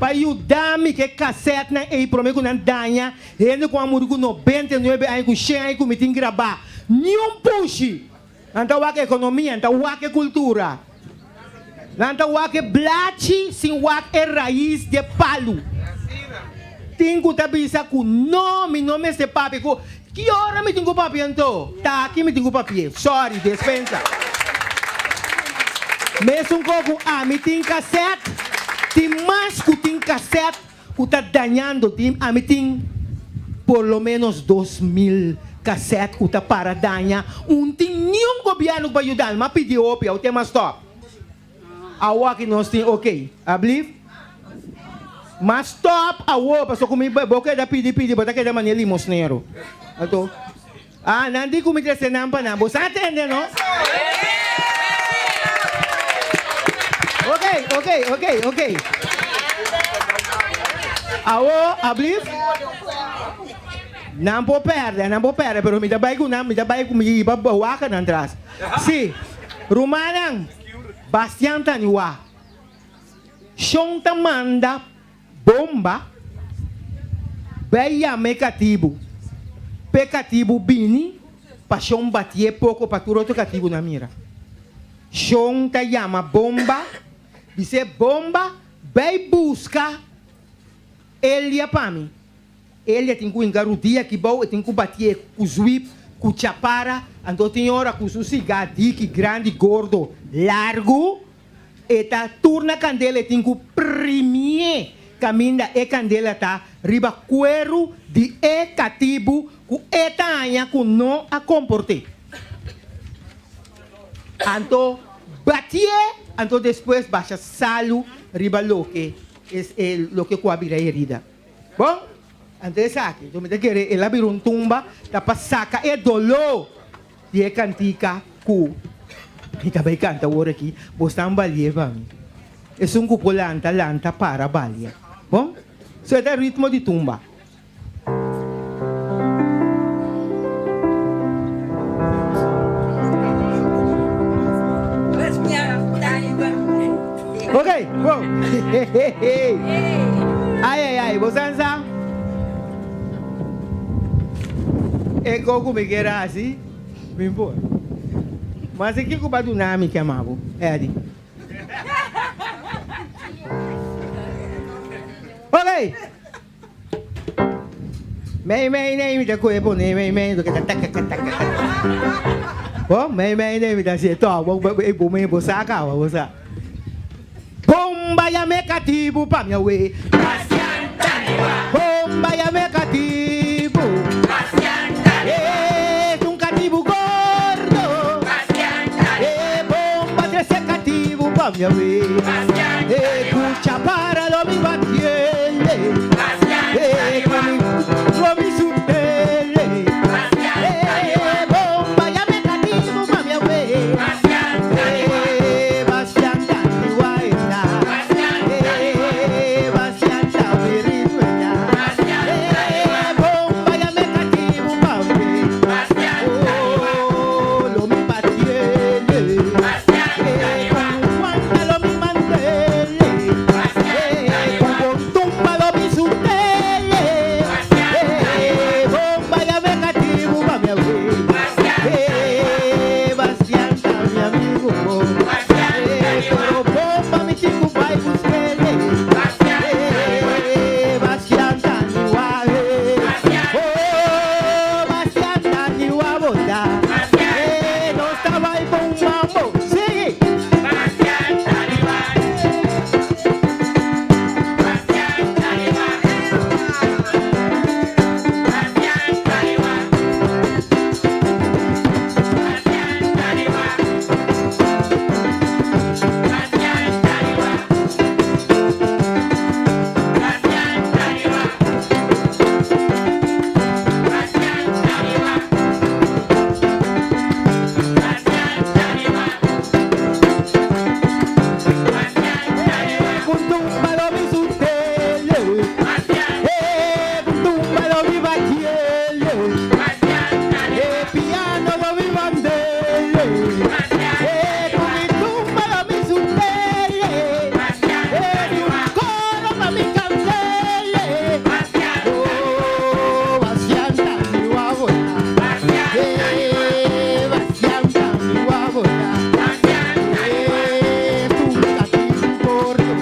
para ajudar-me que cassete na ei promete que não danha. Gente com amor com 99 aí com 100 aí com me tem gravar. Nenhum puxe. Então wak economia, então wak cultura. Então wak blachi sem wak é raiz de palo. Tenho que pensar que nome é papi. Que hora me tenho papi então? Tá aqui me tenho papi. Sorry, dispensa. Mesmo que me tem cassete, tem mais que tem cassete que está danhando. Me tem por lo menos 2.000 cassete que está para danhar. Não tem nenhum governo para ajudar. Mas pediu opia, o tema stop. A walk nós tem, ok. Abli? Mas stop a walk, só comigo, boca da pedir, botar que da maneira limosneiro. Então, não digo que me traz nampa, não. Você entende, não? Ok. Awo, abli? Não vou perder, pero me dá baixo, me iba waka na atrás. Sim, Romanang, Bastian Taniwa, Shonta manda bomba, beia mecativo, pecativo bini, paixão batie pouco para tu outro cativo na mira. Shonta chama bomba, dice bomba, vai buscar ele para mim. Ele tem que engarudir que bom, tem que bater com o zwip, com o chapara, então tem hora com o cigarro grande, gordo, largo, e tá turna candela tem que premir caminha e candela tá riba cuero de e cativo com e tainha com não a comporte. Então bater, então depois baixa salo riba lo que coabira a herida. Bom? Antes aqui, eu me querer ele abrir tumba, tá para sacar e dolor de cantica cu. E também canta agora aqui, você não balia para mim. É um cupo lanta para balia. Bom? Isso é o ritmo de tumba. Ok, bom. Ai, você sabe? É como me quer assim, me importa. Mas aqui que o badunami que amavo. Edi. Ok. Mei nem me da coisa bom, mei do que tá. Bom, mei nem me da se to, bom me bosa ka, bosa. Bomba ya me cativo pa minha we. Bomba ya me cativo. Un cativo gordo. Bomba de ese cativo pa minha we. Escucha para lo mi batiele. Lo mi sutele. Bomba ya me cativo pa minha we. Bastianta ni waenda. Bastianta viriduena. Bomba ya me cativo pa minha we. Lo mi batiele. Cuando lo mi mantele. Con tumba lo mi sutele. Bomba ya me cativo pa minha we. Bastianta mi amigo. Pero bomba mi chico vai busquele. Bastianta ni wae. Bastianta ni wabota. No estaba ahí con un mambo. Sigue. Tumba lo mi sutele. Tumba lo mi bachiele. Piano lo mi bandele. Con mi tumba lo mi sutele. Un coro pa mi candele. Bastianta mi wabona. Bastianta mi wabona. Tu cativo gordo.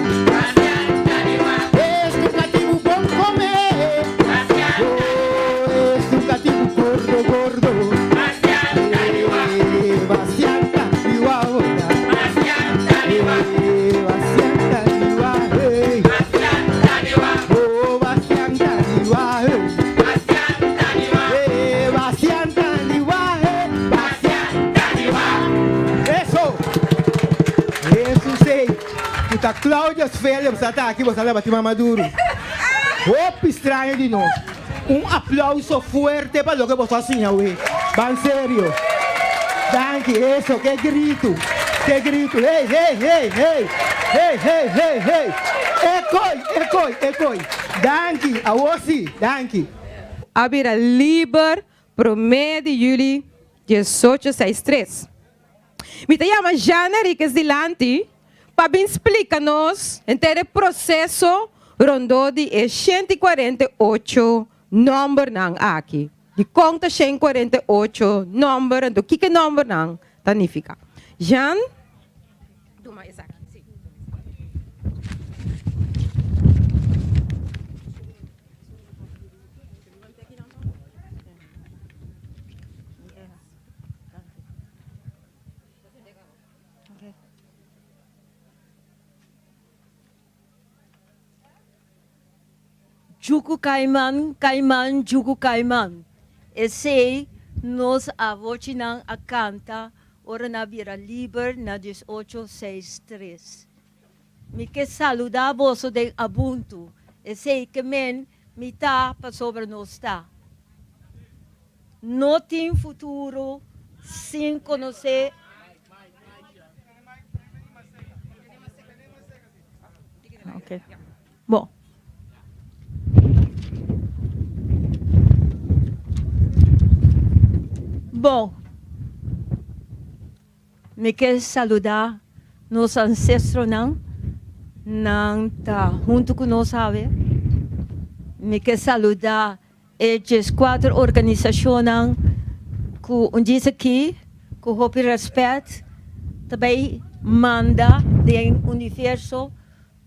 Es tu cativo bom comer. Es tu cativo gordo, gordo. Bastianta mi wabona. Bastianta mi wahe. Oh, Bastianta mi wahe. Bastianta mi wahe. Eso. Eso sei. Puta, Cláudia Sfele, você tá aqui, você leva a Maduro. Opa, estranho de novo. Aplauso fuerte para lo que você assim, ué. Van sério. Danke, eso, que grito. Que grito. Hey, hey, hey, hey. Hey, hey, hey, hey. Ecoi. Danke, a você, danke. Abira Liber, pro mês de julho, 1863. Me chamo Jana Henriquez Dilante, para explicar-nos o processo rondo de 148 número nang aqui. De conta 148 número, do que número nang tanifica. Jan? Toma essa aqui. Sim. Juku Kaiman, Juku Kaiman. Esse nos avocinan a canta, ora na vira liber na 1863. Mi que saluda vosso de abuntu, esse que men mi ta pa sobre nos ta. No tem futuro sem conhecer. Ok. Bom. Bom, me quer saludar nos ancestros não tá junto com nós, sabe? Me quer saludar as 4 organizações que diz aqui, ku hopi respect, tabay manda del universo,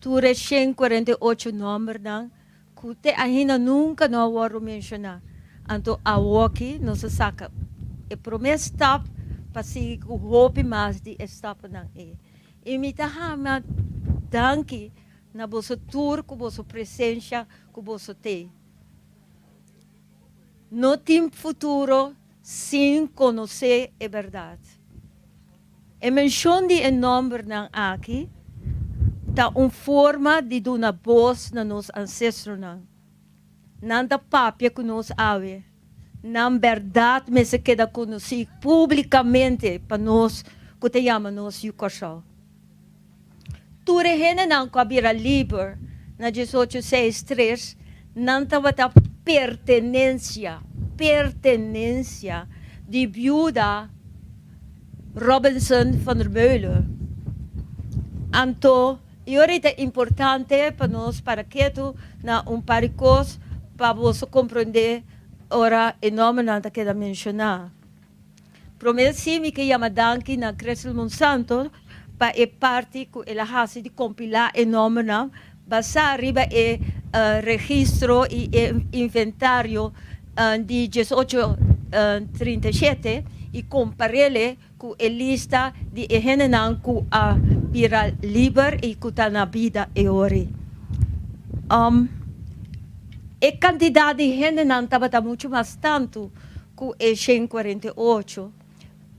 ture 148 number nang, kute ahina nunca no waro mencionar. Anto awoki no sa saka. E promes stop, pasi ku hopi mas di stop nang e. Imita hama danki na boso tour, ku boso presença, ku boso te. No tem futuro sem conhecer a verdade. E menção de nome ng aqui, ta forma de dar uma voz na nos ancestros nang. Nanda papia que nos ave. Na verdade, me se queda conhecido publicamente para nós, que te chama nós Yucasal. Tu rehene nang kabira liber, na 1863, nanta wata pertenencia de viuda Robinson van der Meulen. Anto, ahorita é importante para nós, para que tu, na paricos, para você compreender, ora, o nome não que da mencionar. Prometi-me que chama danki na Crescel Monsanto, para a parte que ela hace de compilar o nome não, basar arriba registro e inventário de 1837 e comparele com a lista de egenenan que a vira liber e que está na vida e ori. A quantidade de egenenan estava muito mais tanto que a 148,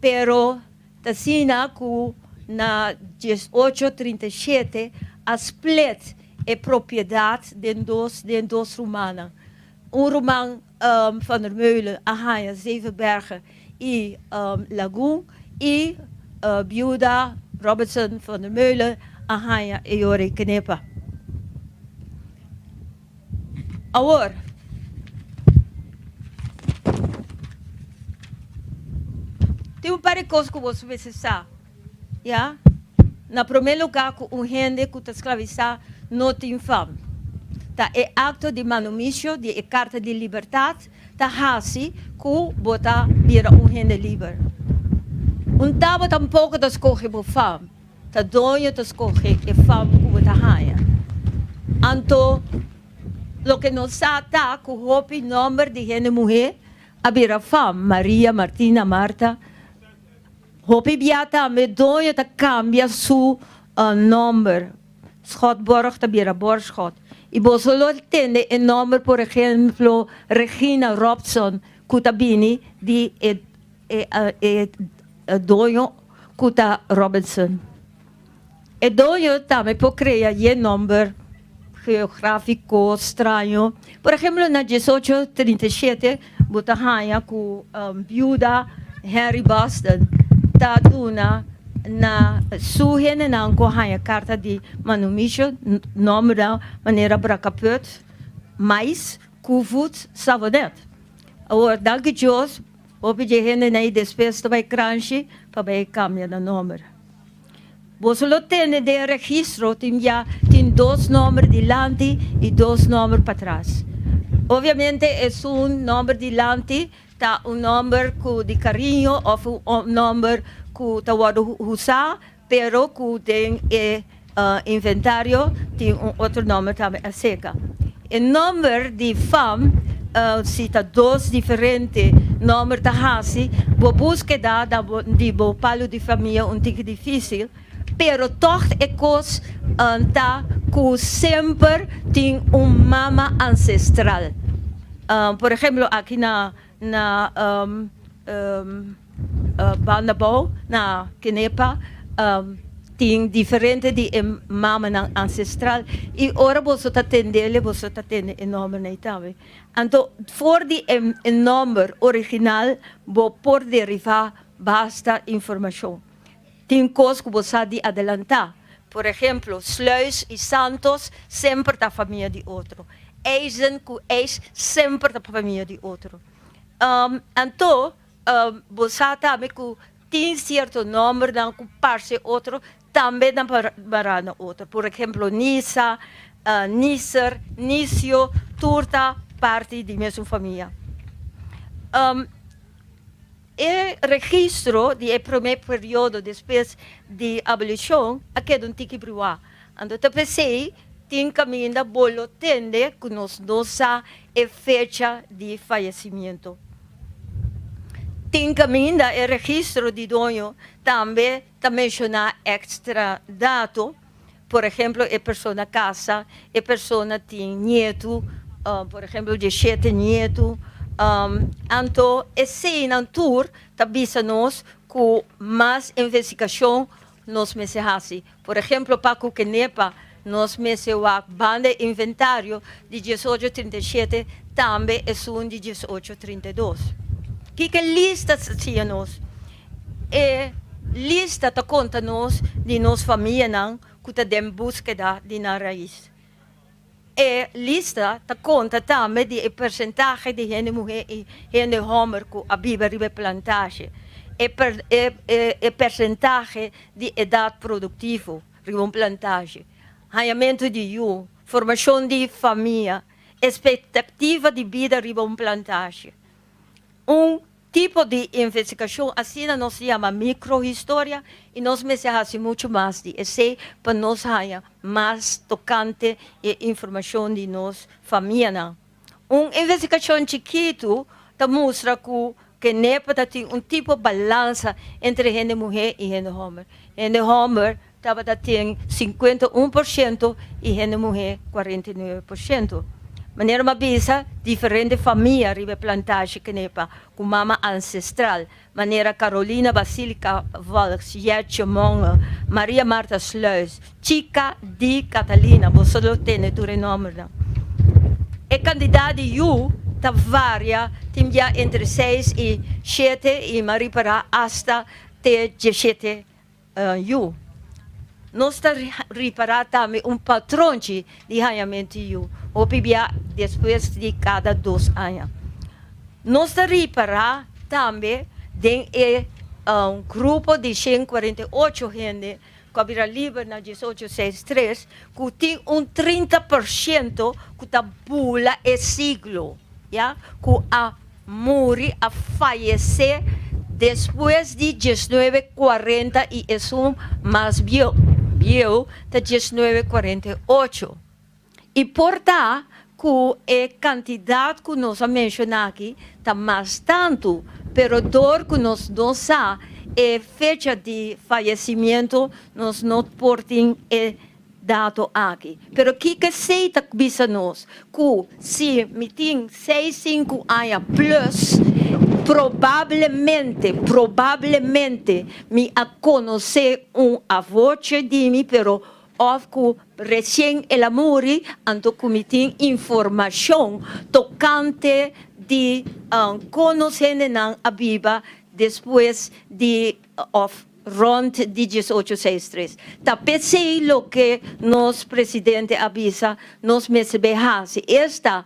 pero tasina que na 1837 a split é propriedade de dos romanen. Roman van der Meulen, Ahaya, Zevenbergen e Lagoon e viuda Robinson van der Meulen, Ahaya e Yori Kenepa. Agora, tem várias coisas que você precisa, já? Na primeiro lugar, que gente que está escravizado não tem fome. Tá é acto de manumício, de carta de liberdade, tá hasi que bota vira gente livre. Tava tampouco das corre por fome, tá dono das corre e fome que bota haia. Anto, lo que nos tá que o hopi número de gente mulher a vira fome, Maria, Martina, Marta. Hopi biata me dono tá cambia su número. Schotborg tá vira borschot. E você entende o nome, por exemplo, Regina Robson, Kutabini, de dono Kuta Robinson. E dono também pode criar um nome geográfico estranho. Por exemplo, na 1837, bota hanya com viuda Harry Boston, tá duna na suhene na ko haya carta de manumício nome da maneira bracaput mais kuvut savonet. Agora, danke Deus, o pedir hene na despesa vai cranche para vai cambiar o nome. Você lo tem de registro, tem dois nomes de lante e dois nomes para trás. Obviamente é nome de lante, tá nome de carinho ou nome que está usado, pero que tem inventário, tem outro nome também a seca. O nome de fam, se está dois diferentes nomes da hasi, a búsqueda de palo de família um pouco difícil, pero toch é coisa que sempre tem mama ancestral. Por exemplo, aqui na Bandabou, na Kenepa, tem diferente de mama ancestral e ora você está atendendo o nome também. Então, for de nome original, você pode derivar basta informação. Tem coisas que você pode adiantar. Por exemplo, Sluis e Santos, sempre da família de outro. Eisen, que eis, sempre da família de outro. Então, você também tem certo nome que parece outro, também não para outro. Por exemplo, Nisa, Nisser, Nício, Turta, parte da mesma família. el registro del primer periodo después de abolición, aquí es un tiki priwa. Ando te pensei, tem caminho da bolo tende que nos nossa fecha de falecimento. Tem caminho da registro de dono também mencionar extra dato. Por exemplo, a pessoa casa, a pessoa tem neto, por exemplo, de 7 netos. Então, esse tour avisa-nos que mais investigação nos meses. Por exemplo, para o Kenepa, nos meses a banda inventário de 1837 também é um de 1832. Que lista se nos? Lista ta conta nos de nos família não que ta dem búsqueda de na raiz. Lista ta conta também de percentagem de gente mulher e gente homem que a vive ribe plantagem. Percentagem de idade produtiva ribe plantagem. Ranhamento de you, formação de família, expectativa de vida ribe plantagem. Tipo de investigação, assim nós chama microhistória, e nós meses muito mais de esse para nós ganhar mais tocante e informação de nós família. Investigação chiquito mostra que NEPA tem tipo de balança entre gente mulher e gente homem. Gente homem tem 51% e gente mulher 49%. Maneira mabisa, diferente família ribe plantagem que nepa, com mama ancestral, maneira Carolina Basílica Volks, Jetche Monge, Maria Marta Sluis, Chica di Catalina, você não tem o nome. E candidata you ta varia, tem já entre 6 e 7 e Maria para hasta 17 you. Nós estamos reparando também patrão de ranhamento ou depois de cada 2 anos. Nós estamos reparando também de grupo de 148 gente que habita livre na 1863, que tem 30% que está pula siglo, yeah? Que a morrer, a falecer depois de 1940 e é mais viejo de 1948. E portanto, que a quantidade que nós mencionamos aqui está mais tanto, pero dor que nós não sabemos, a fecha de falecimento nós não portamos dado aqui. Pero o que sei que bisa nós, que se me tem 6, 5 anos plus, probavelmente me a conhecer avô de mim, pero of que recém ela morre, então que me tem informação tocante de conhecer a Bíblia depois de rond de 1863. Ta pensei lo que nos presidente avisa, nos meses behasi. Esta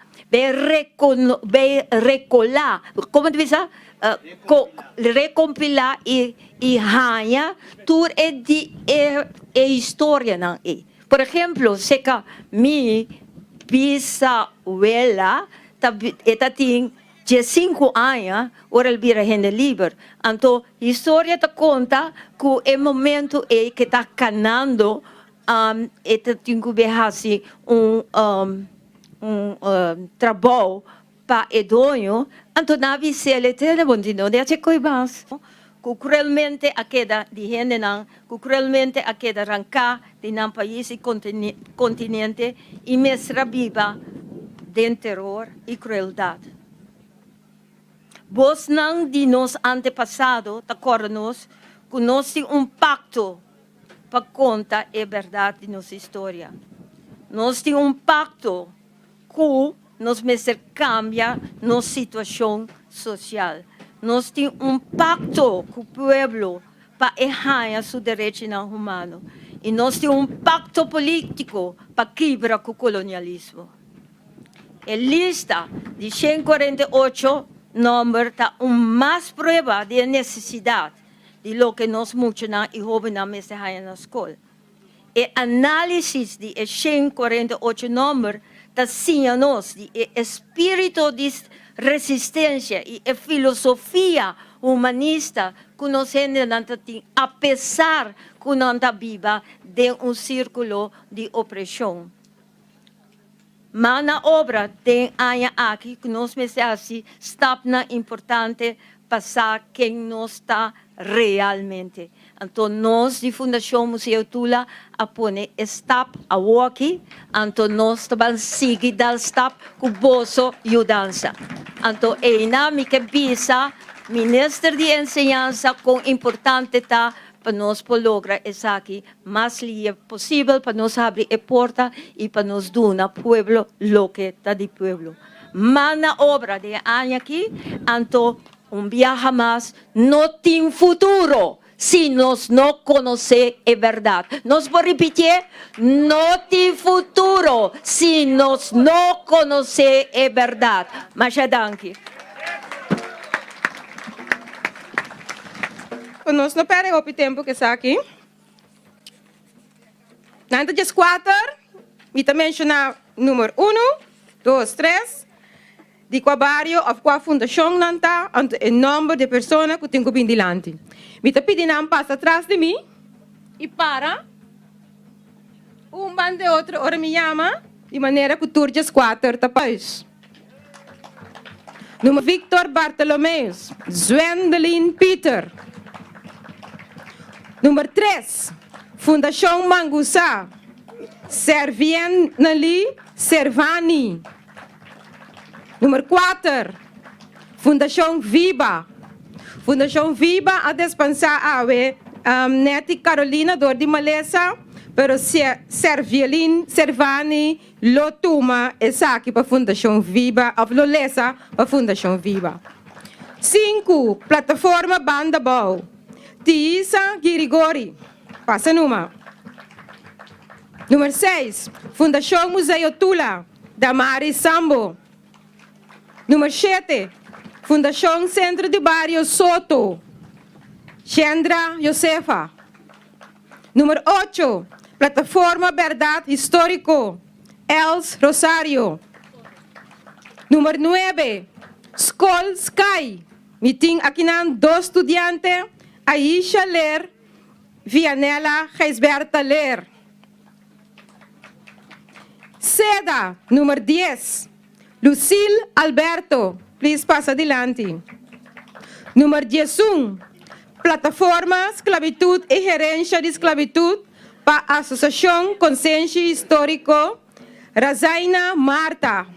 recolar, como diz? Recompilar e ganhar tudo é história não é. Por exemplo, se que minha bisabuela tem 15 anos, ora ele vira gente livre. Então, a história te conta que é momento que está canando e tem que ver trabalho para o dono. Então, na visita, ele continua de fazer coisas. Que cruelmente a queda de gente não, que cruelmente a queda arrancar de um país e continente e mestra viva de terror e crueldade. Vos não de nos antepassados, acorda-nos, que nós temos pacto para contar a verdade de nossa história. Nós temos pacto que nos cambia nossa situação social. Nós temos pacto com o povo para errar seu direito humano. E nós temos pacto político para quebrar com o colonialismo. A lista de 148 número está mais prova de necessidade de lo que nós mencionamos e jovens na escola. E análise de 148 número está sim-nos de espírito de resistência e filosofia humanista, conocendo a pesar que não está viva de círculo de opressão. Mas na obra tem aqui que nós me assim, está importante passar quem nós está realmente. Então, nós, de Fundação Museu Tula, apone stop a walkie, então nós também seguir dal stop com bolso e mudança. Então, na minha visa, Ministro de Enseñanza, com importante tá para nós lograr isso aqui mais livre possível, para nós abrir a porta e para nós dar ao pueblo lo que está do pueblo. Mas na obra de aqui, então, viaje más no tiene futuro si nos no conoce la verdad. Nos voy a repetir, no tiene futuro si nos no conoce la verdad. Muchas gracias. Nós não perdemos o tempo que está aqui. Nós temos 4. E também mencionar número 1, 2, 3. De qual barrio ou qual fundação não está, o número de pessoas que tenho bem delante. Me está pedindo um passo atrás de mim e para. Bando de outro, ora me chama, de maneira que tu já 4 tapais. Número Victor Bartolomeus, Zwendelin Peter. Número 3, Fundação Mangussá, Servien Nali Servani. Número 4, Fundação Viva. Fundação Viva a dispensar a Neti Carolina dor de Malesa, pero Servielin Servani Lotuma essa aqui para Fundação Viva, a Lolesa para Fundação Viva. 5, Plataforma Banda Bow. Tiisa Girigori, passa numa. Número 6, Fundação Museu Tula, Damari Sambo. Número 7, Fundação Centro de Barrio Soto, Chandra Josefa. Número 8, Plataforma Verdade Histórico, Els Rosario. Número 9, Skol Sky, meeting aqui nan 2 estudiantes, Aisha Ler, Vianela Geisberta Ler. Seda, número 10, Lucille Alberto, please passa adelante. Número 11, Plataforma Esclavitud e Gerência de Esclavitud para a Associação Consciência Histórico, Razaina Marta.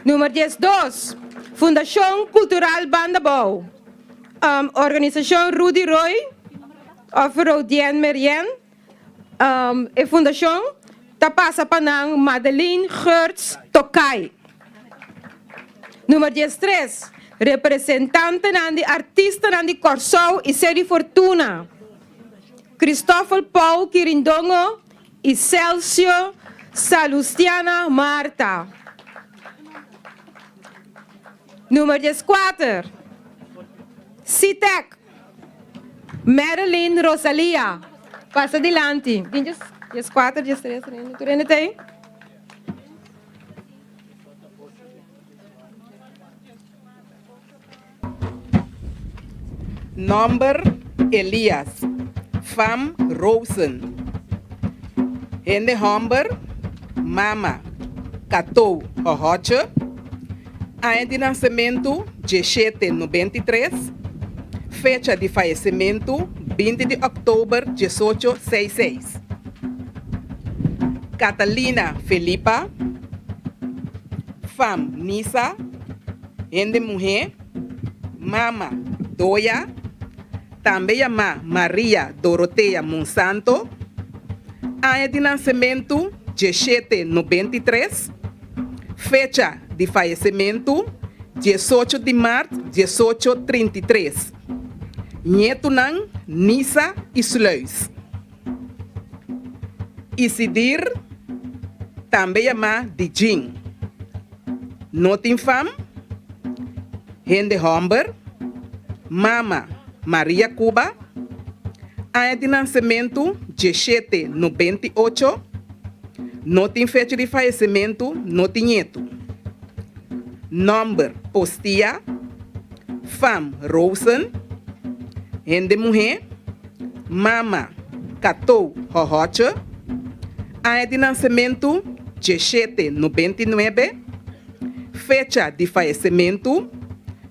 Número 12, Fundação Cultural Banda Bow, Organização Rudy Roy, Rodien Merien, e Fundação Tapasa Panang Madeline Gertz Tokai. Número 13, representante de artista de Corsou e Seri Fortuna, Cristóforo Paul Quirindongo e Celso Salustiana Marta. Número 14, CITEC, Marilyn Rosalia. Passa adelante. 14, 13, tu tem? Number Elias, Fam Rosen. Hende Humber, Mama, Catou Ohocha. Ano de nascimento, 1793. Fecha de falecimento, 20 de outubro, 1866. Catalina Felipa. Fam Nisa. Hende mulher. Mama Doya. Também ama Maria Doroteia Monsanto. Ano de nascimento, 1793. Fecha de falecimento, 18 de março, 1833. Neto nan Nisa Isleus. Isidir, também ama Dijin. Notin Fam, Hende Humber, Mama Maria Cuba. Ano de nascimento, 1798. Notin fecha de falecimento, notin neto. Number Postia, Fam Rosen. Hende mulher. Mama Catou Rohocha. Ano de nascimento 1799. Fecha de falecimento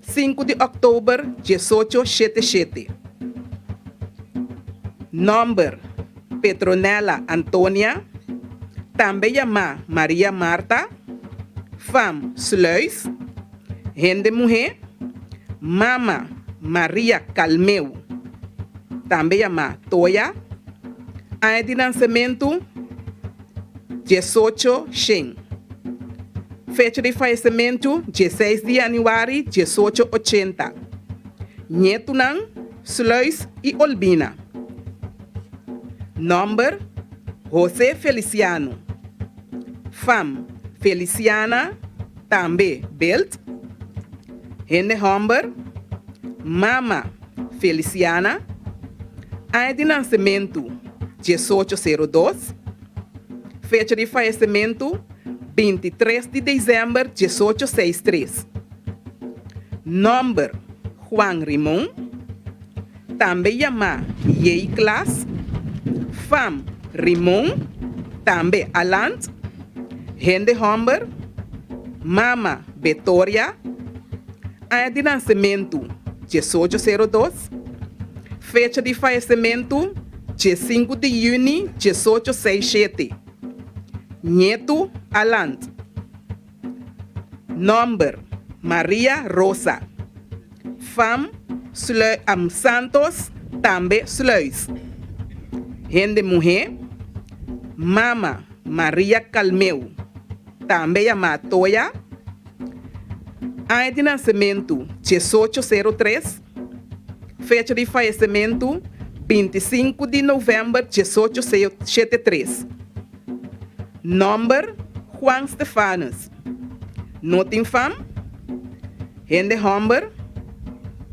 5 de outubro 1877. Número Petronella Antônia, também chamada Maria Marta. Fam Sluis. Hende mulher. Mama Maria Calmeu, também chamada Toya. Ano de nascimento 18 Shen. Fecha de falecimento 16 de janeiro 1880. Netunan, Sluis e Olbina. Número José Feliciano. Fam Feliciana, também Belt. Hende Humber. Mama Feliciana. Ano de nascimento 1802. Fecha de falecimento 23 de dezembro de 1863. Número Juan Rimon, também chamado Yei Class. Fam Rimon, também Alant. Hende Humber. Mama Vitória. Ano de nascimento 1802. Fecha de falecimento 5 de junho de 1867. Neto Alant. Número Maria Rosa. Fam Santos, também Sluis. Hende mulher. Mama Maria Calmeu, também chamada Toya. Ano de nascimento 1803. Fecha de falecimento 25 de novembro de 1873. Número Juan Stefanos. Notin Fam. Hende Humber.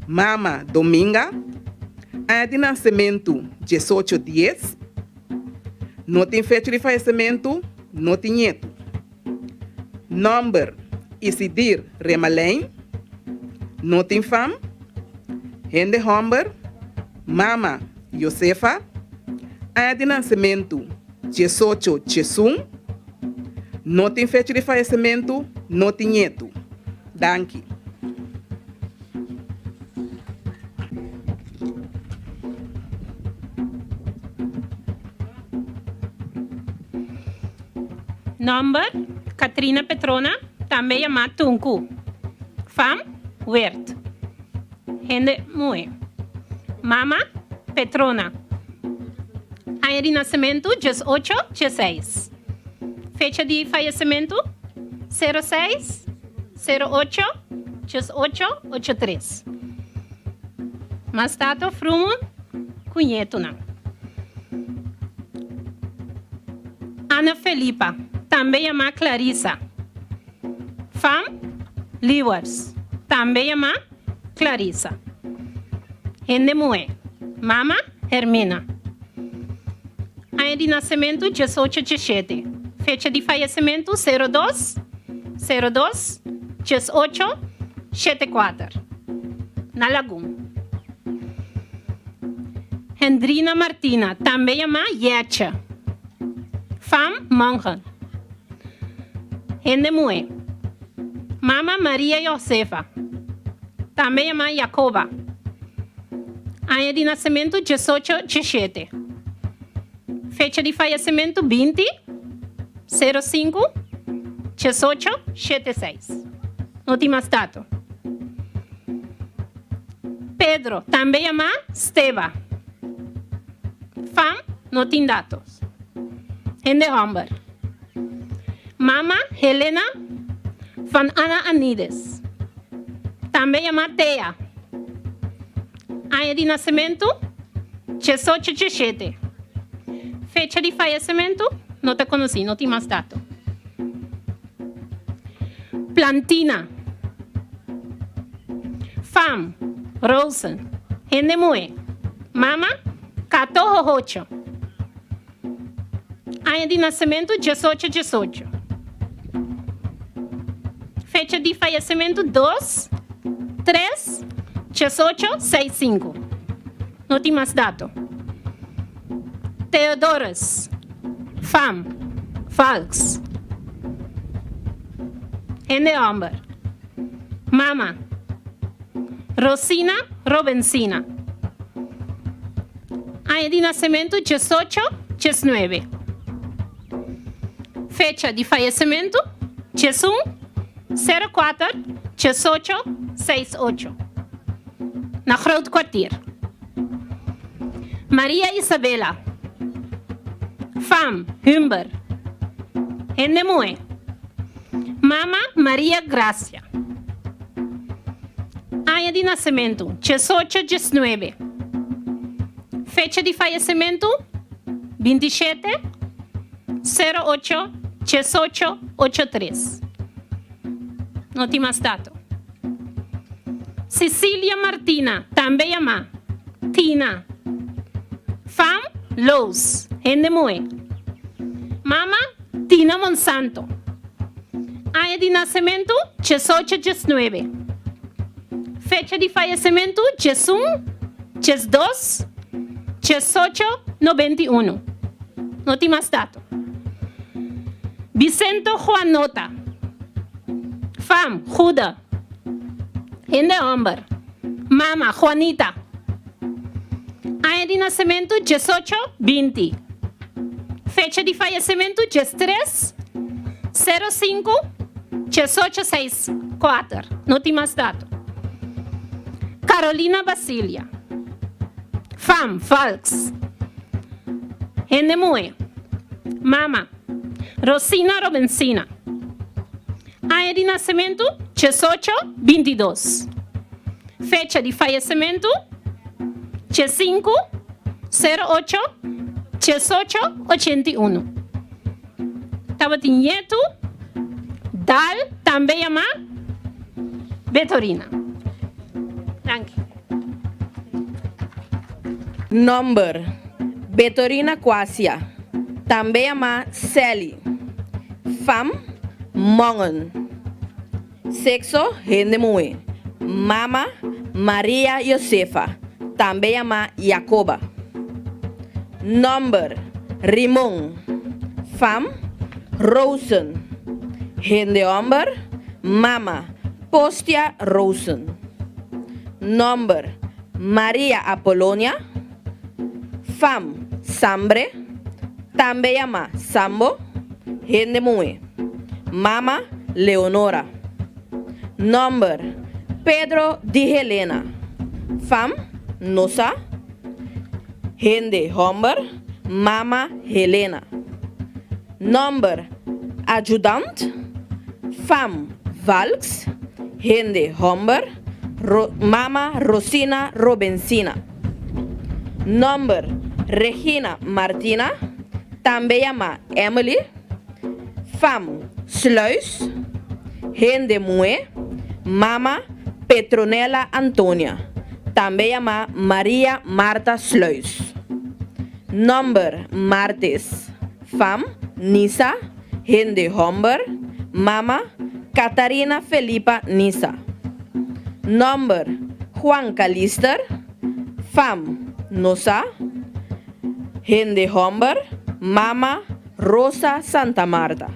Mama Dominga. Ano de nascimento 1810. Notin fecha de falecimento. Notin neto. Número Isidir Remalém. Notin Fam. Hende Humber. Mama Josefa. Ano de nascimento 18 Chesum. Notin fecha de falecimento. Notin neto. Danke. Número Katrina Petrona, também chamada Tunku. Fam Wert. Hende mulher. Mama Petrona. Ano de nascimento 1816. Fecha de falecimento 06 08 1883. Mas tato frumo cunhetuna. Ana Felipa, também chamada Clarissa. Fam Lewers, também chamada Clarissa. Hende mulher. Mama Hermina. Ano de nascimento 1817. Fecha de falecimento 02 18 74. Na Laguna. Hendrina Martina, também chamada Yecha. Fam Monjan. Hende mulher. Mama Maria Josefa, também chamada Jacoba. Ano de nascimento 1817. Fecha de falecimento 20 05 18 76. Última data. Pedro, também chamado Steva. Fam, não tem dados. Hende Humber. Mama Helena van Ana Anides, também chamada Thea. Ano de nascimento 1817. Fecha de falecimento não te conheci, não tem mais data. Plantina. Fam Rosen. Hende mulher. Mama Cato Rohocha. Ano de nascimento 1818. Fecha de falecimento 2 3 1865. No te más dato. Theodorus, Fam, Falks. Hende hombre. Mama. Rosina Robensina. Año de nacimiento 18, 19. Fecha de fallecimiento 04, 18, 68. Na Groot Kwartier. Maria Isabela. Fam, Humber. Hende Moe. Mama Maria Gracia. Año de nacimiento 18, 19. Fecha de fallecimiento 27, 08, 18, 83. No te más dato. Cecilia Martina, también llama Tina. Fam, Los, Hende Moe. Mama, Tina Monsanto. Año de nacimiento 18, 19. Fecha de fallecimiento 2, 18, 91. No te más dato. Vicento Juanota. Fam, Juda. Hende hombre. Mama, Juanita. Año de nacimiento 18, 20. Fecha de fallecimiento 3, 05, 18, 64. No te más dato. Carolina Basilia. Fam, Falks. Hende Moe. Mama. Rosina Robensina. Año de nacimiento 18, 22. Fecha de fallecimiento 5, 08, 18, 81. Tabatinyetu. Dal, también llama Betorina. Thank you. Number Betorina Quasia, também ama Sally. Fam, Mongen. Sexo, Hende Moe. Mama, Maria Josefa, também ama Jacoba. Number Rimon. Fam, Rosen. Hende hombre, Mama, Postia Rosen. Number Maria Apolonia. Fam, Sambre, também ama Sambo, Hende Moe. Mama, Leonora. Number Pedro de Helena. Fam, Nosa. Hende hombre, Mama, Helena. Number Adjudant. Fam, Valks. Hende hombre, Mama, Rosina Robensina. Number Regina Martina, também ama Emily. Fam, Sluis. Hende Moe. Mama, Petronella Antonia, também ama Maria Marta Sluis. Number Martes. Fam, Nisa. Hende hombre, Mama, Catarina Felipa Nisa. Number Juan Calister. Fam, Nosa. Hende hombre, Mama, Rosa Santa Marta.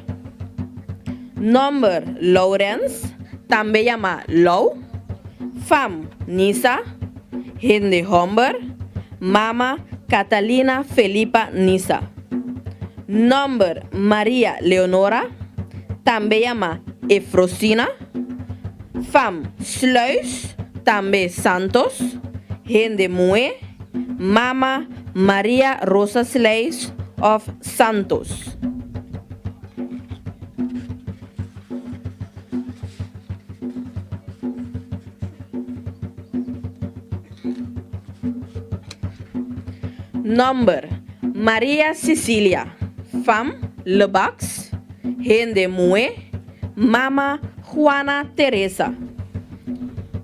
Number Lawrence, também llama Low. Fam, Nisa. Hende hombre, Mama, Catalina Felipa Nisa. Number Maria Leonora, também llama Efrosina. Fam, Sluis, também Santos. Hende Moe. Mama, Maria Rosa Sluis of Santos. Number Maria Cecilia. Fam, Lebax. Hende Moe. Mama, Juana Teresa.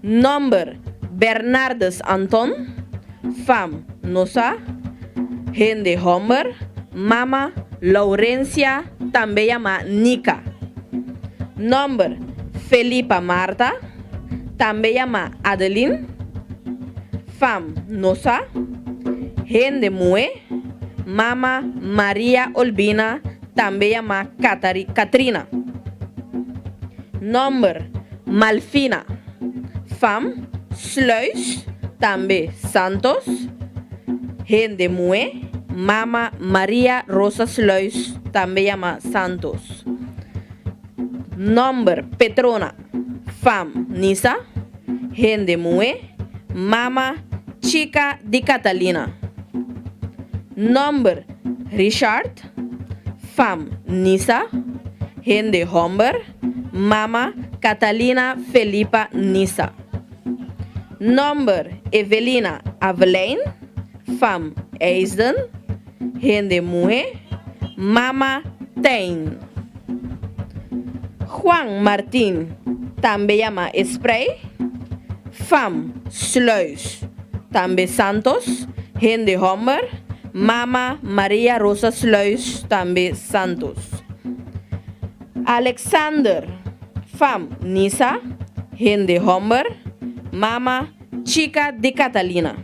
Number Bernardes Anton. Fam, Nosa. Hende hombre, Mama, Laurencia, também llama Nica. Number Felipa Marta, também llama Adeline. Fam Nosa. Hende Mue. Mama Maria Olbina, también llamada Katrina. Nombre Malfina. Fam Sluis, también Santos. Hende Mue. Mama Maria Rosa Sluis, también llamada Santos. Nombre Petrona. Fam Nisa. Hende Mue. Mama Chica di Catalina. Nombre Richard. Fam Nisa. Hende Homber. Mama Catalina Felipa Nisa. Nombre Evelina Avelain. Fam Eisden. Hende Mue. Mama Tain. Juan Martín, también llama Spray. Fam Sluis, también Santos. Hende Homber. Mama Maria Rosa Sluis, también Santos. Alexander. Fam Nisa. Hende Homber. Mama Chica di Catalina.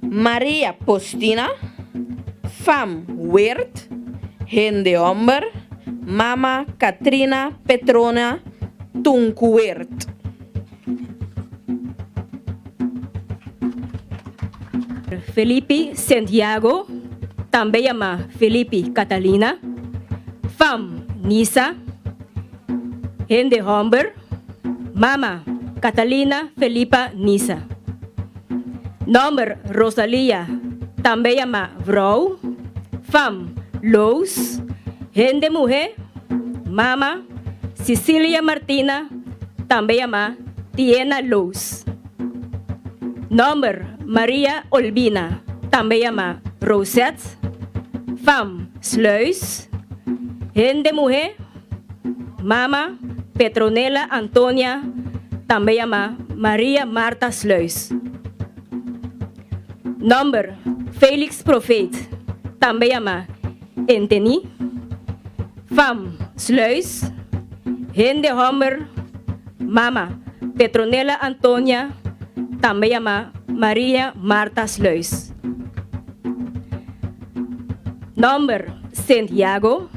Maria Postina. Fam Weert. Hende Homber. Mama Katrina Petrona Tunkuert. Felipe Santiago, también llama Felipe Catalina. Fam Nisa. Hende Homber. Mama Catalina Felipa Nisa. Nombre Rosalia, también llama Vrouw. Fam Loos. Hende Mujer. Mama Cecilia Martina, también llama Tiena Loos. Nombre Maria Olbina, también llama Rosette. Fam Sluis. Hende Mujer. Mama Petronella Antonia, también llama Maria Marta Sluis. Nombre Felix Profet, también llama Anthony. Fam Sluis. Hende Homber. Mama Petronella Antonia, también llama Maria Marta Sluis. Nombre Santiago.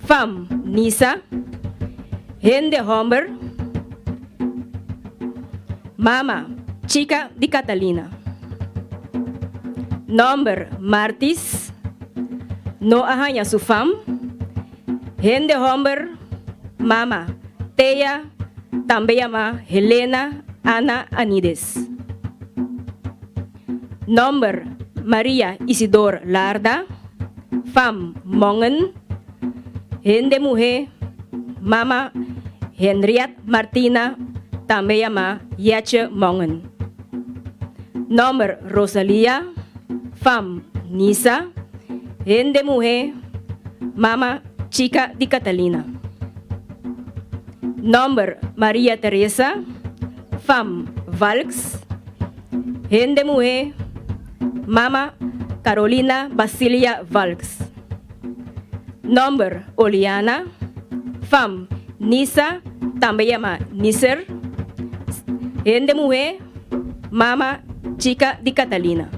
Fam Nisa. Hende Homber. Mama Chica di Catalina. Nombre Martis. No ahanya su fam. Hende Homber. Mama Teya, también llama Helena Ana Anides. Nombre Maria Isidor Larda. Fam Mongen. Hende Mujer. Mama Henriette Martina, también llama Yache Mongen. Nombre Rosalia. Fam Nisa. Hende Mujer. Mama Chica di Catalina. Nombre Maria Teresa. Fam Valks. Hende Mujer. Mama Carolina Basilia Valks. Nombre Oliana. Fam Nisa, también llama Niser. Hende Mujer. Mama Chica di Catalina.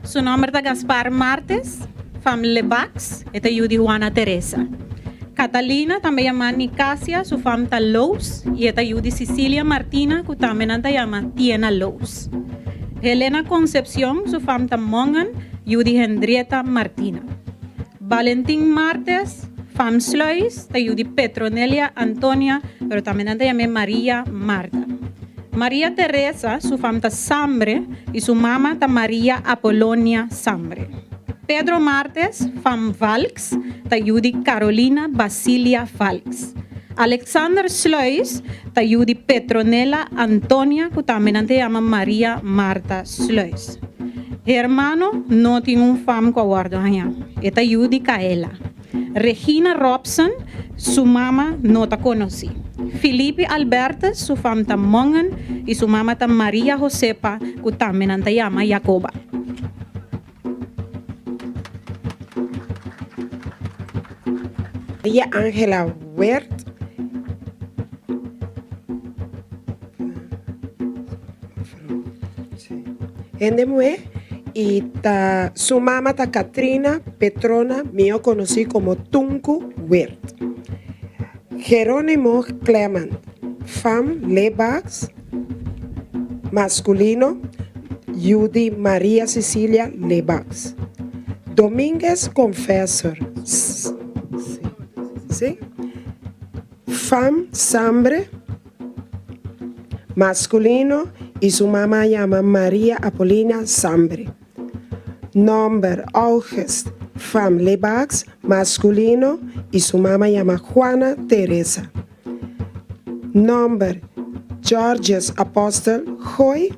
Su nombre es Gaspar Martes, fam Lebax, esta Judy Juana Teresa. Catalina, también llama Nicasia, su fam ta Lous, y esta Judy Cecilia Martina, que también ta llama Tiena Lous. Helena Concepción, su fam ta Mongan, Judy Henrietta Martina. Valentín Martes, fam Sluis, ta Judy Petronelia Antonia, pero también ta llama María Marta. María Teresa, su fam ta Sambre, y su mamá ta María Apolonia Sambre. Pedro Martes, fam Valks, ta Judy Carolina Basilia Valks. Alexander Sluis, ta Judy Petronella Antonia, que también te llama María Marta Sluis. Hermano, no tiene un fam que guardo allá. Esta Judy Kaela. Regina Robson, su mamá no ta conocí. Felipe Alberto, su fam ta Mongan, y su mamá ta María Josepa, que también te llama Jacoba. María Ángela Wert. Gente mujer y su mamá ta Katrina Petrona, yo conocí como Tunku Wert. Jerónimo Clement, fam Lebax, masculino, Judy María Cecilia Lebax. Domínguez Confessor, ¿sí? Fam Sambre, masculino, y su mamá llama María Apolina Sambre. Nombre August, fam Lebax, masculino, y su mamá llama Juana Teresa. Nombre Georges Apostel Hoy,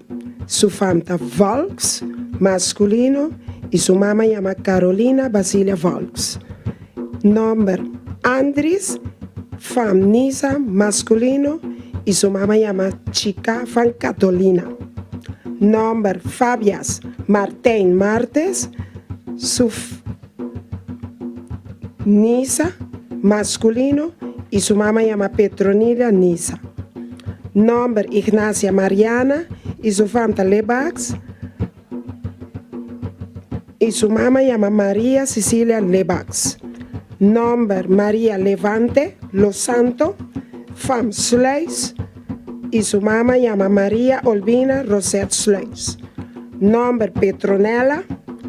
su famta Volks, masculino, y su mamá llama Carolina Basilia Volks. Nombre Andris, fam Nisa, masculino, y su mamá llama Chica Fan Catolina. Nombre Fabias Martín Martes, su Nisa, masculino, y su mamá llama Petronila Nisa. Nombre Ignacia Mariana, y su famta Lebax, y su mamá llama María Cecilia Lebax. Nombre María Levante Los Santos, fam Sleis, y su mamá llama María Olvina Rosette Sleis. Nombre Petronella,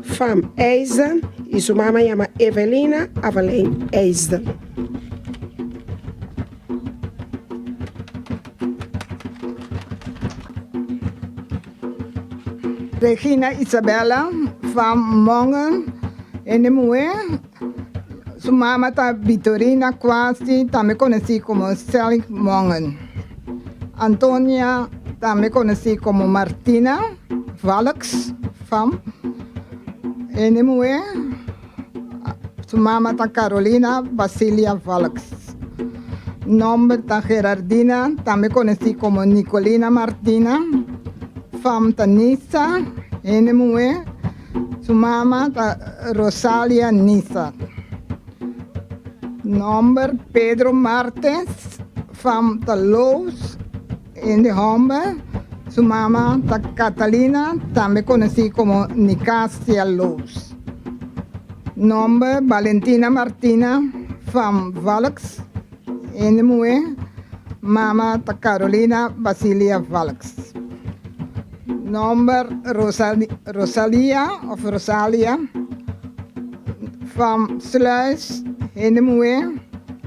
fam Eisden, y su mamá llama Evelina Avelin Eisden. Regina Isabella, fam Mongen, Enemue. Su mamá está Vitorina Quasi, también conocí como Sally Mongen. Antonia, también conocí como Martina Valks, fam. Enemue. Su mamá está Carolina Basilia Valks. Nombre está Gerardina, también conocí como Nicolina Martina. Fam Tanisa, Enemue. Su mamá está Rosalia Nisa. Nombre Pedro Martes, fam Talos, en de Hombre. Su mamá está Catalina, también conocí como Nicasia Los. Nombre Valentina Martina, fam Valks, en de Mue. Mamá está Carolina Basilia Valks. Nombre Rosalia, fam Sluis, en de Mue.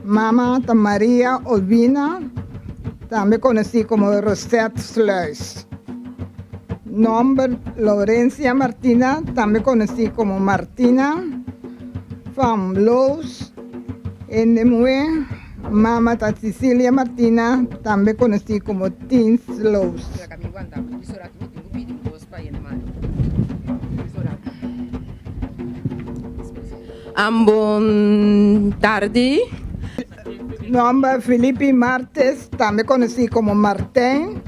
Mamá está María Olvina, también conocí como Rosette Sluis. Nombre Laurencia Martina, también conocí como Martina. Fam Los, en de Mue. Mamá está Cecilia Martina, también conocí como Teens Los. Ambon tarde. Nombre Felipe Martes, también conocí como Martín.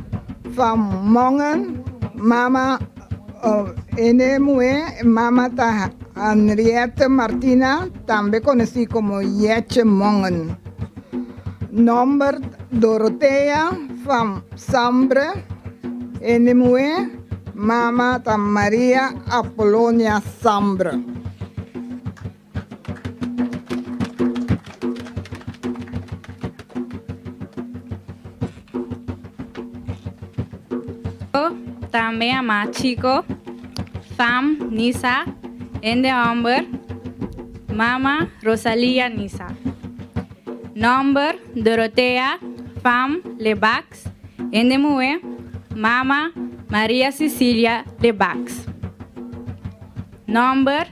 Fam Mongen. Mamá Enemue. Mamá está Henriette Martina, también conocí como Yeche Mongen. Nombre Dorotea, fam Sambre, Enemue. Mamá está María Apolonia Sambre. También ama chico, fam Nisa, en de hombre, mama Rosalia Nisa. Nombre Dorotea, fam Lebax, en de mujer, mama María Cecilia Lebax. Nombre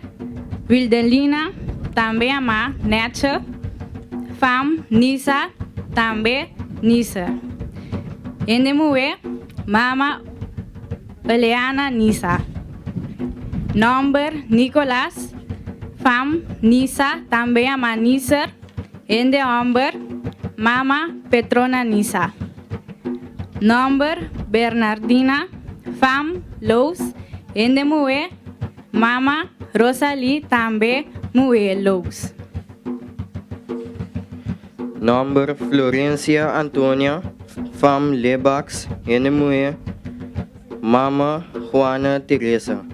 Wildelina, también ama Nacho, fam Nisa, también Nisa. En de mujer, mama Eliana Nisa. Nombre Nicolás, fam Nisa, también ama Nisa. En de hombre, mama Petrona Nisa. Nombre Bernardina, fam Los. En de mujer, mama Rosalie, también mujer Los. Nombre Florencia Antonia, fam Lebax, Enemue, Mama Juana Teresa.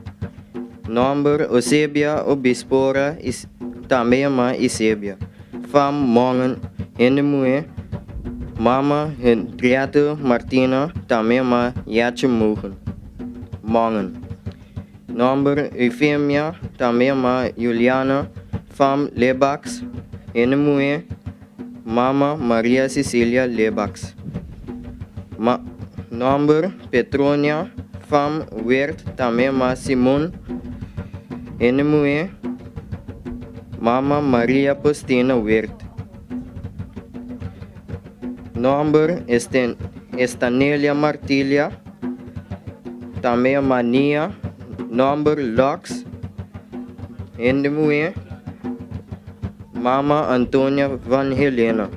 Nombre Eusebia Obispora, também ama Eusebia. Fam Mongen, Enemue, Mama Henrietta Martina, também ama Yache Mongen. Nombre Eufemia, também ama Juliana, fam Lebax, Enemue, Mama Maria Cecilia Lebax. Nombre Petronia, fam Wert, também ama Simon, Enemue, Mama Maria Postina Wert. Nombre Estanelia Martilia, também ama Nia. Nombre Lux, Enemue, Mama Antonia Van Helena.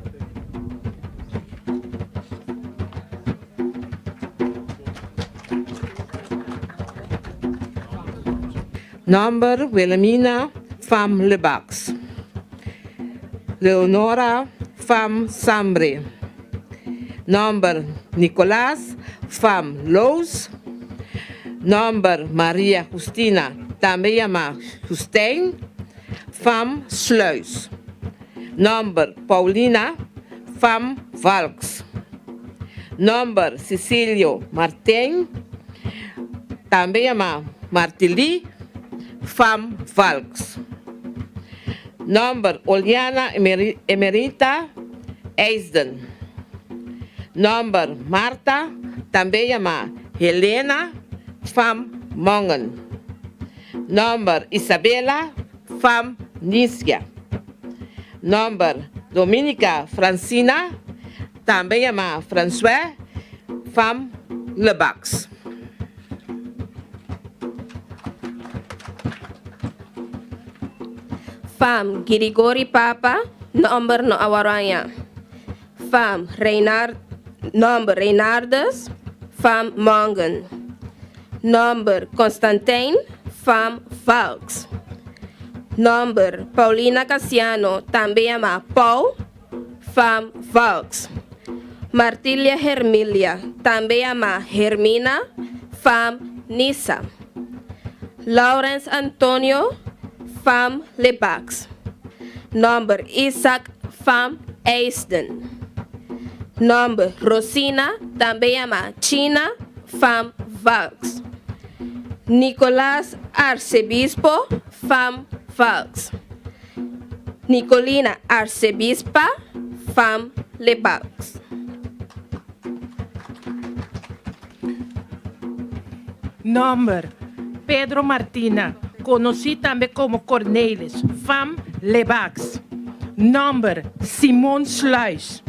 Nombre Wilhelmina, fam Lebax. Leonora, fam Sambre. Nombre Nicolás, fam Loos. Nombre Maria Justina, também ama Justijn, fam Sluis. Nombre Paulina, fam Valks. Nombre Cecilio Martin, também ama Martili, fam Valks. Nombre Oliana Emerita Eisden. Nombre Marta, também ama Helena, fam Mongen. Nombre Isabela, fam Nícia. Nombre Dominica Francina, também ama François, fam Lebax. Fam Girigori Papa, nombre no Awaranya. Fam nombre Reinardes, fam Mongen. Nombre Constantine, fam Valks. Nombre Paulina Cassiano, também ama Paul, fam Valks. Martilia Hermilia, também ama Hermina, fam Nisa. Lawrence Antonio, fam Lebax. Nombre Isaac, fam Eisden. Nombre Rosina, também ama China, fam Valks. Nicolás Arcebispo, fam Valks. Nicolina Arcebispa, fam Lebax. Nombre Pedro Martina, conocido también como Cornelis, fam Lebax. Nombre Simón Sluis.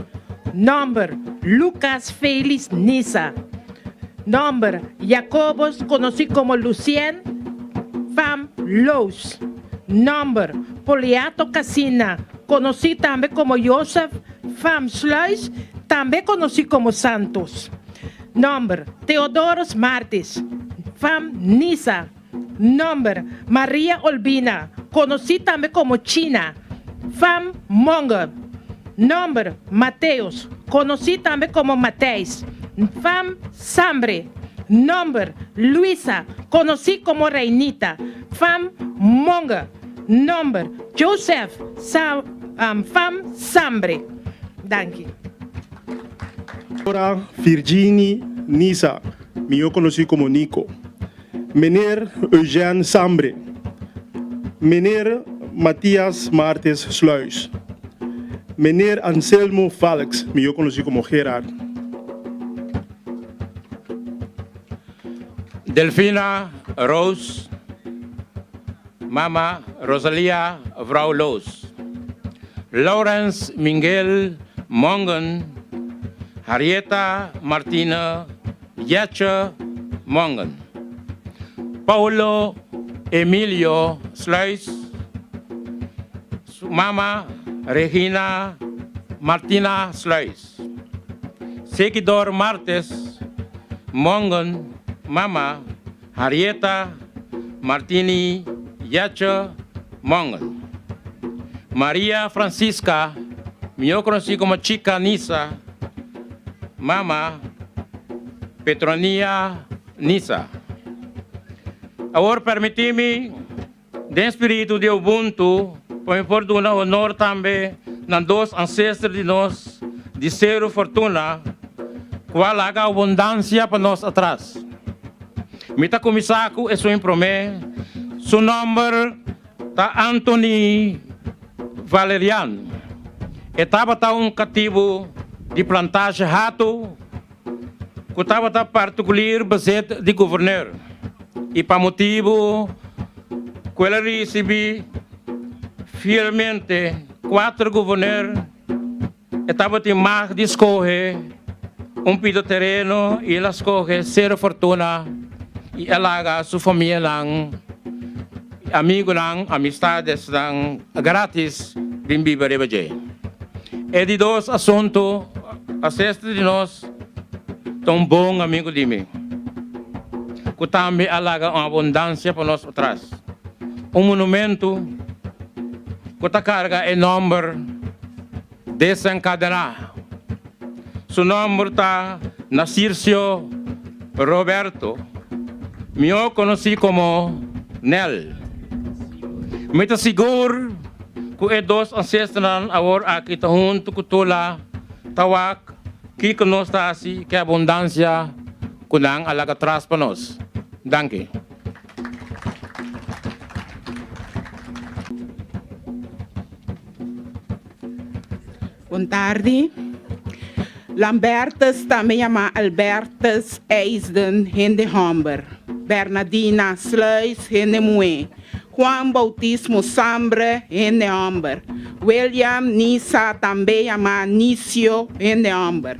Nombre Lucas Félix Nisa. Nombre Jacobos, conocido como Lucien, fam Loos. Nombre Poliato Casina, conocido también como Joseph, fam Sluis, también conocido como Santos. Nombre Teodoros Martes, fam Nisa. Nombre María Olbina, conocida también como China, fam Monga. Nombre Mateos, conocido también como Mateis, fam Sambre. Nombre Luisa, conocida como Reinita, fam Monga. Nombre Joseph, fam Sambre. Danke. Ahora Virginie Nisa, yo conocí como Nico. Meneer Eugène Sambre. Meneer Matthias Martes Sluis. Meneer Anselmo Valks, yo conocí como Gerard. Delfina Roos, Mama Rosalia Vrouw Loos. Lawrence Miguel Mongen, Harrieta Martina Yacha Mongen. Paulo Emilio Sluis, Mama Regina Martina Sluis. Seguidor Martes Mongen, Mama Harrieta Martini Yacha Mongen. Maria Francisca Eu conheci como Chica Nisa, Mama Petronia Nisa. Agora permite-me, de espírito de Ubuntu, por uma honor também nos dois ancestros de nós, de ser fortuna, qual haga abundância para nós atrás. Mita comissaco é sua promessa, seu nome tá Anthony Valerian. Estava cativo de plantagem rato, que estava particular baseado de governador. E para motivo, que ele recebeu fielmente 4 governadores, estava mais de escolher pido terreno e ele escolhe ser fortuna e alaga sua família lang, amigo lang, amistades lang, gratis, bim bibarebaje. É de dois assuntos, ancestros de nós, tão bom amigo de mim. Que também alaga uma abundância para nós atrás. Monumento que está carga é número desencadenar. Seu nome está Nasircio Roberto. Eu conheci como Nel. Me está seguro que é dois ancestros agora aqui estão junto com Tula, Tawak, que nós está assim, que a abundância que não alaga atrás para nós. Danke. Boa tarde. Lambertus também chama Albertus Eisden Hende Homber. Bernardina Sluis Hende Mue. Juan Bautismo Sambre Hende Homber. William Nisa também chama Nicio Hende Homber.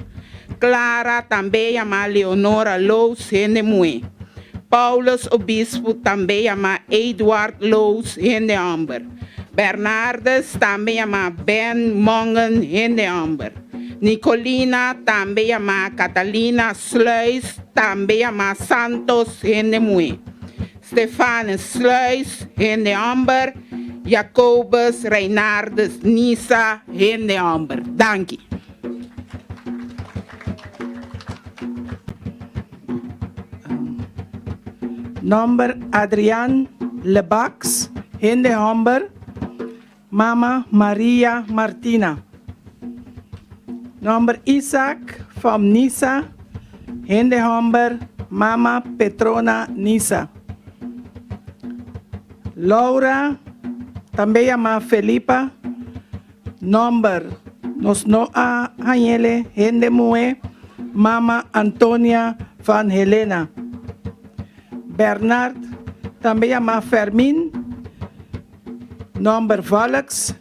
Clara também chama Leonora Lous Hende Mue. Paulus Obispo também chama Edward Lous Hende Homber. Bernardes também chama Ben Mongen Hende Homber. Nicolina também chama Catalina Sluis, também chama Santos Hende Mue. Stefanus Sluis Hende Homber. Jacobus Reinardes Nisa Hende Homber. Dank je. Number Adrian Lebax, Hende Homber, Mama Maria Martina. Number Isaac from Nisa, Hende Homber, Mama Petrona Nisa. Laura, também chama Felipa, Number Nos Noa Hanyele, Hende Mue, Mama Antonia van Helena. Bernard, também chama Fermin, Number Valks,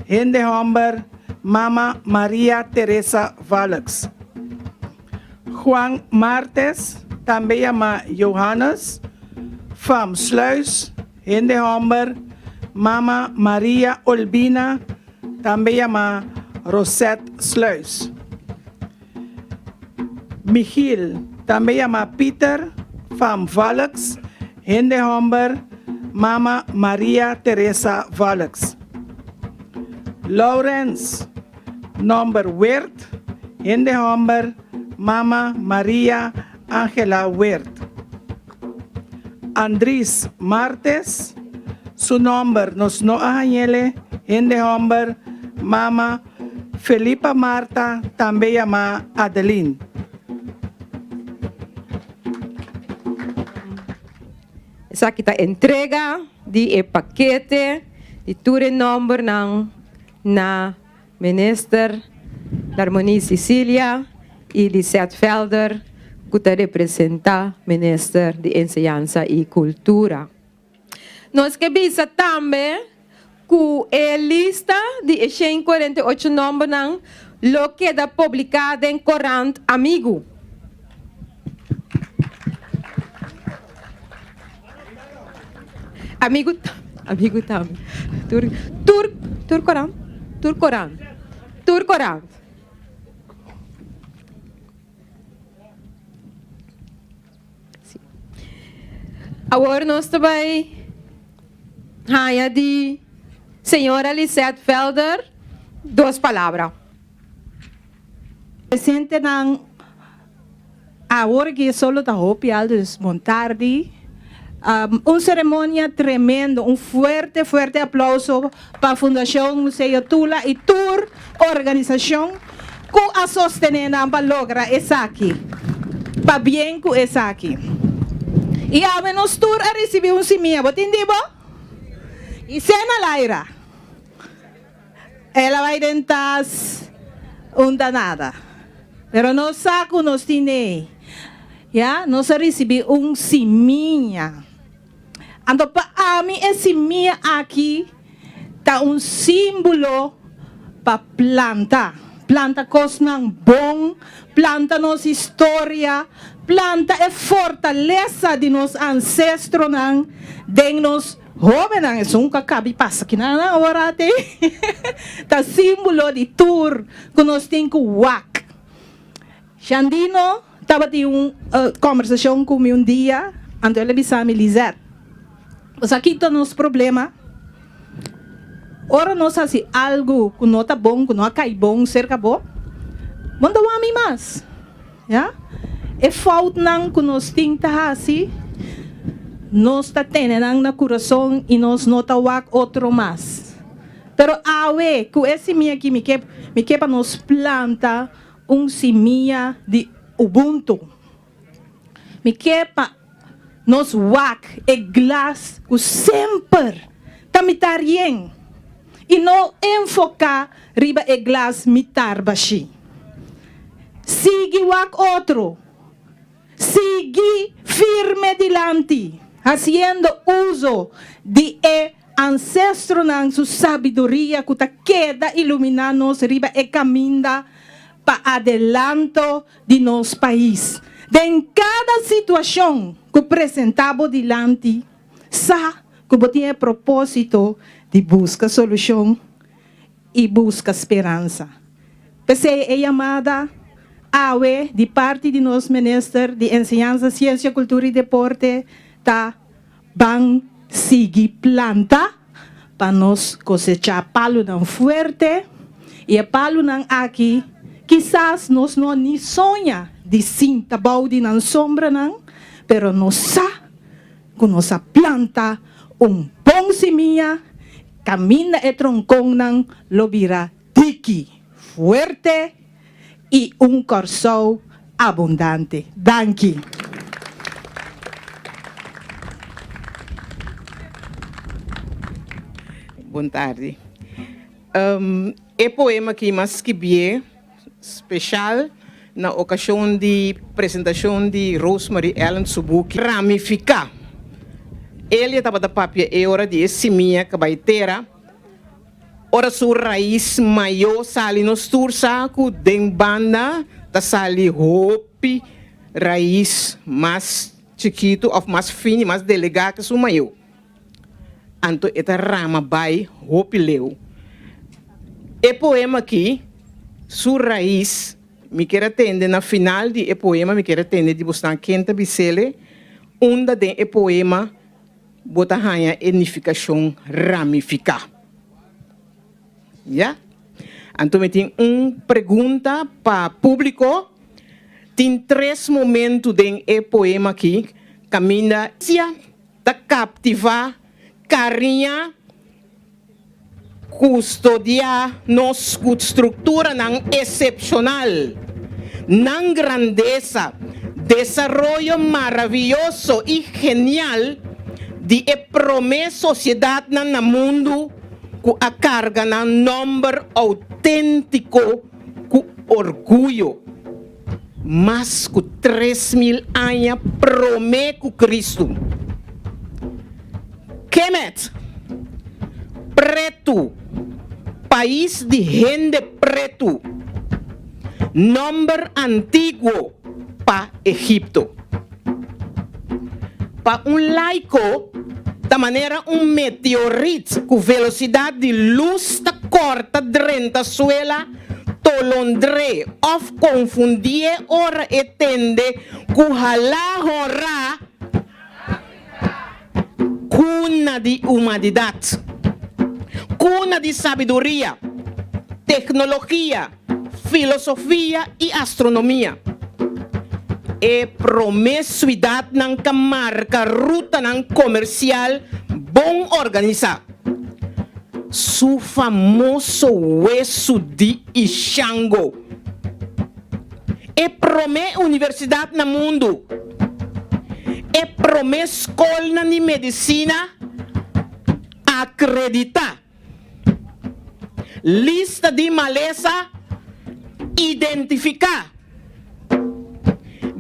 Hende Homber, Mama Maria Teresa Valks. Juan Martes, também chama Johannes, Fam Sluis, Hende Homber, Mama Maria Olbina, também chama Rosette Sluis. Michiel, também chama Peter, Fam Valks, Hende Homber, Mama Maria Teresa Valks. Lawrence, Number Weert, Hende Homber, Mama Maria Angela Weert. Andries Martes, su nombre nos no ahanyele, Hende Homber, Mama Felipa Marta, também chama Adeline. Essa aqui está entrega de paquete de tudo número na minister da Harmonia Sicília e de Lisette Felder, que está representa minister de Enseñanza e Cultura. Nós que visa também que a lista de 148 números lo queda publicada em Corante Amigo. Amigo também. Tur Coran. Agora nós também de senhora Lisette Felder, 2 palavras. Presente ng agora que solo da hopi al desmontardi. Cerimônia tremendo, fuerte aplauso para a Fundação Museu Tula e tour organização que a sostener para lograr isso aqui, para bem com isso aqui. E a menos tour a receber simia, entendido? E cena Laira, ela vai tentar danada, pero não saco nos tiene, nós recebemos siminha. Então, para mim, esse minha aqui tá símbolo para planta. Planta coisa bom, planta nossa história, planta é fortaleza de nossos ancestros, de nos jovens. É cabe passa aqui na hora tem. Tá símbolo de tour que nós temos que WAC. Xandino estava tendo conversação comigo dia, então ele disse a mim, Lisette, mas aqui está nosso problema. Ora nós fazemos algo que não está bom, que não cai bom, cerca bom. Manda o homem mais. É falta que nós temos que fazer. Nós está tendo no coração e nós não estamos outro mais. Pero awe, que esse minha aqui me quer para nos planta seminha de Ubuntu. Me quer para nos wak e glas que sempre tamitar bien e não enfocar riba e glas mitar baixi. Sigue wak outro. Sigue firme dilante, haciendo uso de ancestro nan su sabiduria que ta queda iluminanos riba e caminda para adelanto de nosso país. Em cada situação que apresentamos diante, sa que tinha propósito de buscar solução e buscar esperança. Pensei é chamada AWE de parte de nosso ministro de Enseñanza, Ciência, Cultura e Deporte, tá bang seguir planta para nós cosechar palo não forte e palo não aqui. Quizás nós não nem sonha de cinta balde na sombra não, pero nós sa com nossa planta bom seminha, camina e troncão não lobira tiki forte e corso abundante. Danke. Boa tarde. É poema que mais escrevi especial na ocasião de apresentação de Rosemary Ellen Subuki ramificar. Ele estava da papia é hora de seminha que vai ter ora sua raiz maior sali nos tursaco den banda da sali hopi raiz mais chiquito ou mais fino mais delegado que sua maior. Anto eta rama vai hopi leu. E poema aqui sua raiz me quer atender na final de poema me quer atender de buscar quenta bicele onda de poema bota hanha edificação ramificar. Ya? Então me tem pergunta para público. Tem 3 momentos de poema aqui. Caminha da captivar carinha custodiar nossa estrutura não excepcional, não grandeza, desenvolvimento maravilhoso e genial de promessa sociedade no mundo com a carga no número autêntico com orgulho. Mais que 3.000 anos promete com Cristo. Kemet, preto, país de gente preto, número antigo para Egipto. Para laico, da maneira meteorito com velocidade de luz da corta drenta suela, tolondre, of confundir ora etende, com halá horá, cuna de humanidade, cuna de sabedoria, tecnologia, filosofia e astronomia. E promiscuidade ng kamarka ruta ng comercial bom organizar. Su famoso hueso de Ishango. E prome universidade na mundo. E prome escola de medicina acredita. Lista de maleza identificar.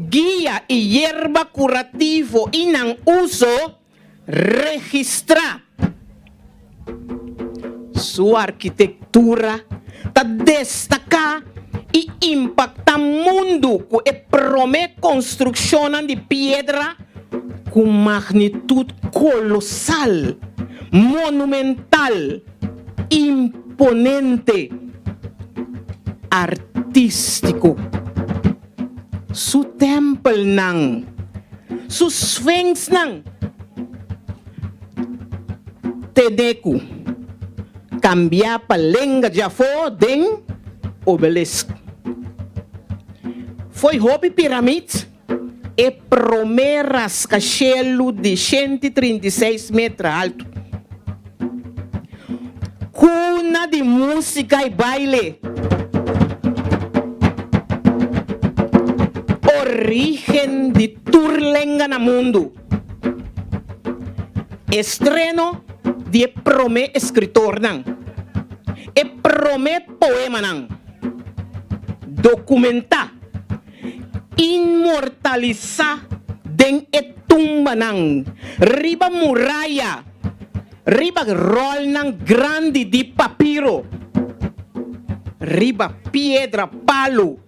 Guia e hierba curativo e ng uso registrar. Sua arquitetura ta destaca e impacta mundo com e prome construção de pedra com magnitude colossal, monumental, imponente, artístico. Su temple nang, su sphinx nang, Tedeku, cambia palenga jafo den obelisk. Foi hobby piramide e primeras cachelo de 136 metros alto. Cuna de música e baile. Origen de Turlenga na mundo. Estreno de prome escritor nang. E prome poema nang. Documenta. Inmortaliza den etumba nang. Riba muralla. Riba rol nang grande de papiro. Riba piedra palo.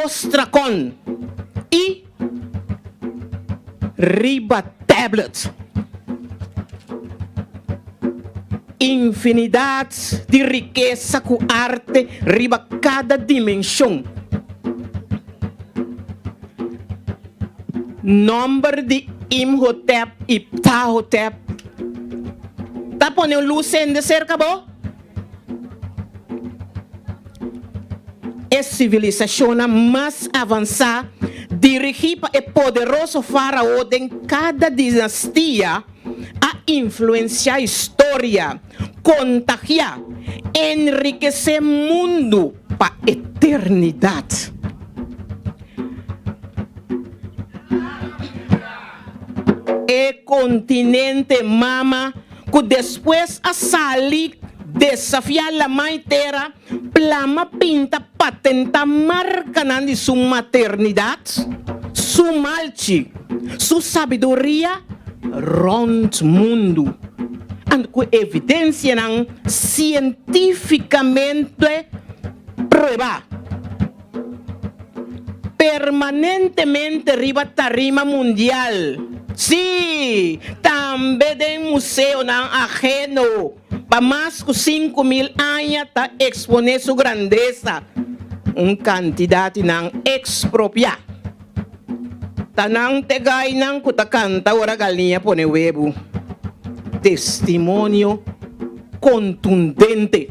Ostracon. E riba tablet. Infinidade de riqueza com arte riba cada dimensão. Número de Imhotep e Ptahotep. Tá ponendo luz de cerca, bo? É civilização mais avançada, dirigida e poderoso faraó de cada dinastia a influenciar a história, contagiar, enriquecer mundo para eternidade. E continente mama que depois a salir desafiar a mãe terra, plama pinta patenta marca de sua maternidade, sua malte, sua sabedoria rond mundo. E com evidência cientificamente provada. Permanentemente riba tarima mundial. Sim, também tem museu não ajeno. Para mais de 5.000 anos está exponer sua grandeza. Quantidade não expropriar. Tá não tegay não kuta canta ora galinha pone webo. Testemunho contundente.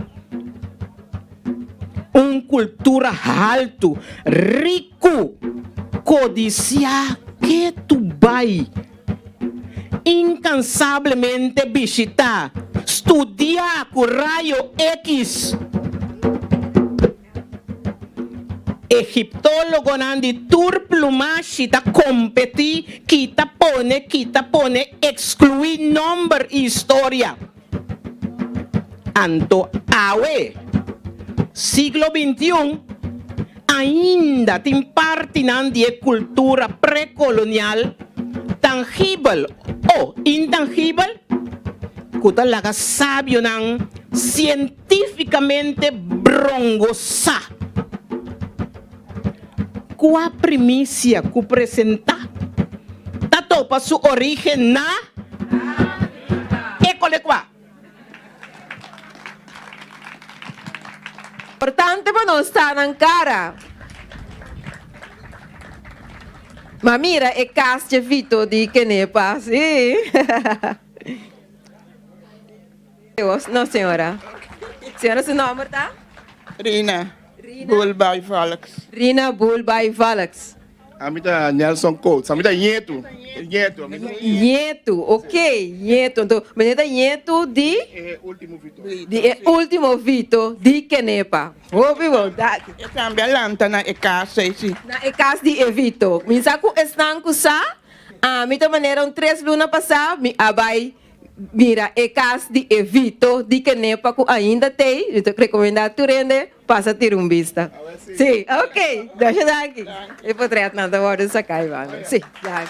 Cultura alto, rico, codiciar que tu vai. Incansavelmente visitar, estudar com raio X. Egiptólogo nandi tur plumagem ta competir, kita pone, excluir número e história. Anto awe, siglo XXI, ainda tem parte de cultura pré-colonial, tangível ou intangível, que talaga sábio nang cientificamente brongosa. Qual a primícia que apresentar? Tato para sua origem na École qua. Importante para nós estar na cara. Mas mira, é caste vito de que ne passa. Não, senhora. Senhora, seu nome tá? Rina. Bulbay Valks. Rina Bulbay Valks. Amita Nelson Coates. Amita Nieto. Nieto, ok. Nieto. Então, menina Nieto de... último Vito de Kenepa. Ouvi vontade. Eu também lanta na casa, sim. Na casa de Evito. Minsa ku estanco sa, mita maneira 3 luna passar, mi abai mira e casa de Evito de Kenepa ku ainda tem, eu te recomendo tu rende, passa ter vista. Sim, ok. Deixa daqui. E potrei nada hora sacar, Sim, já.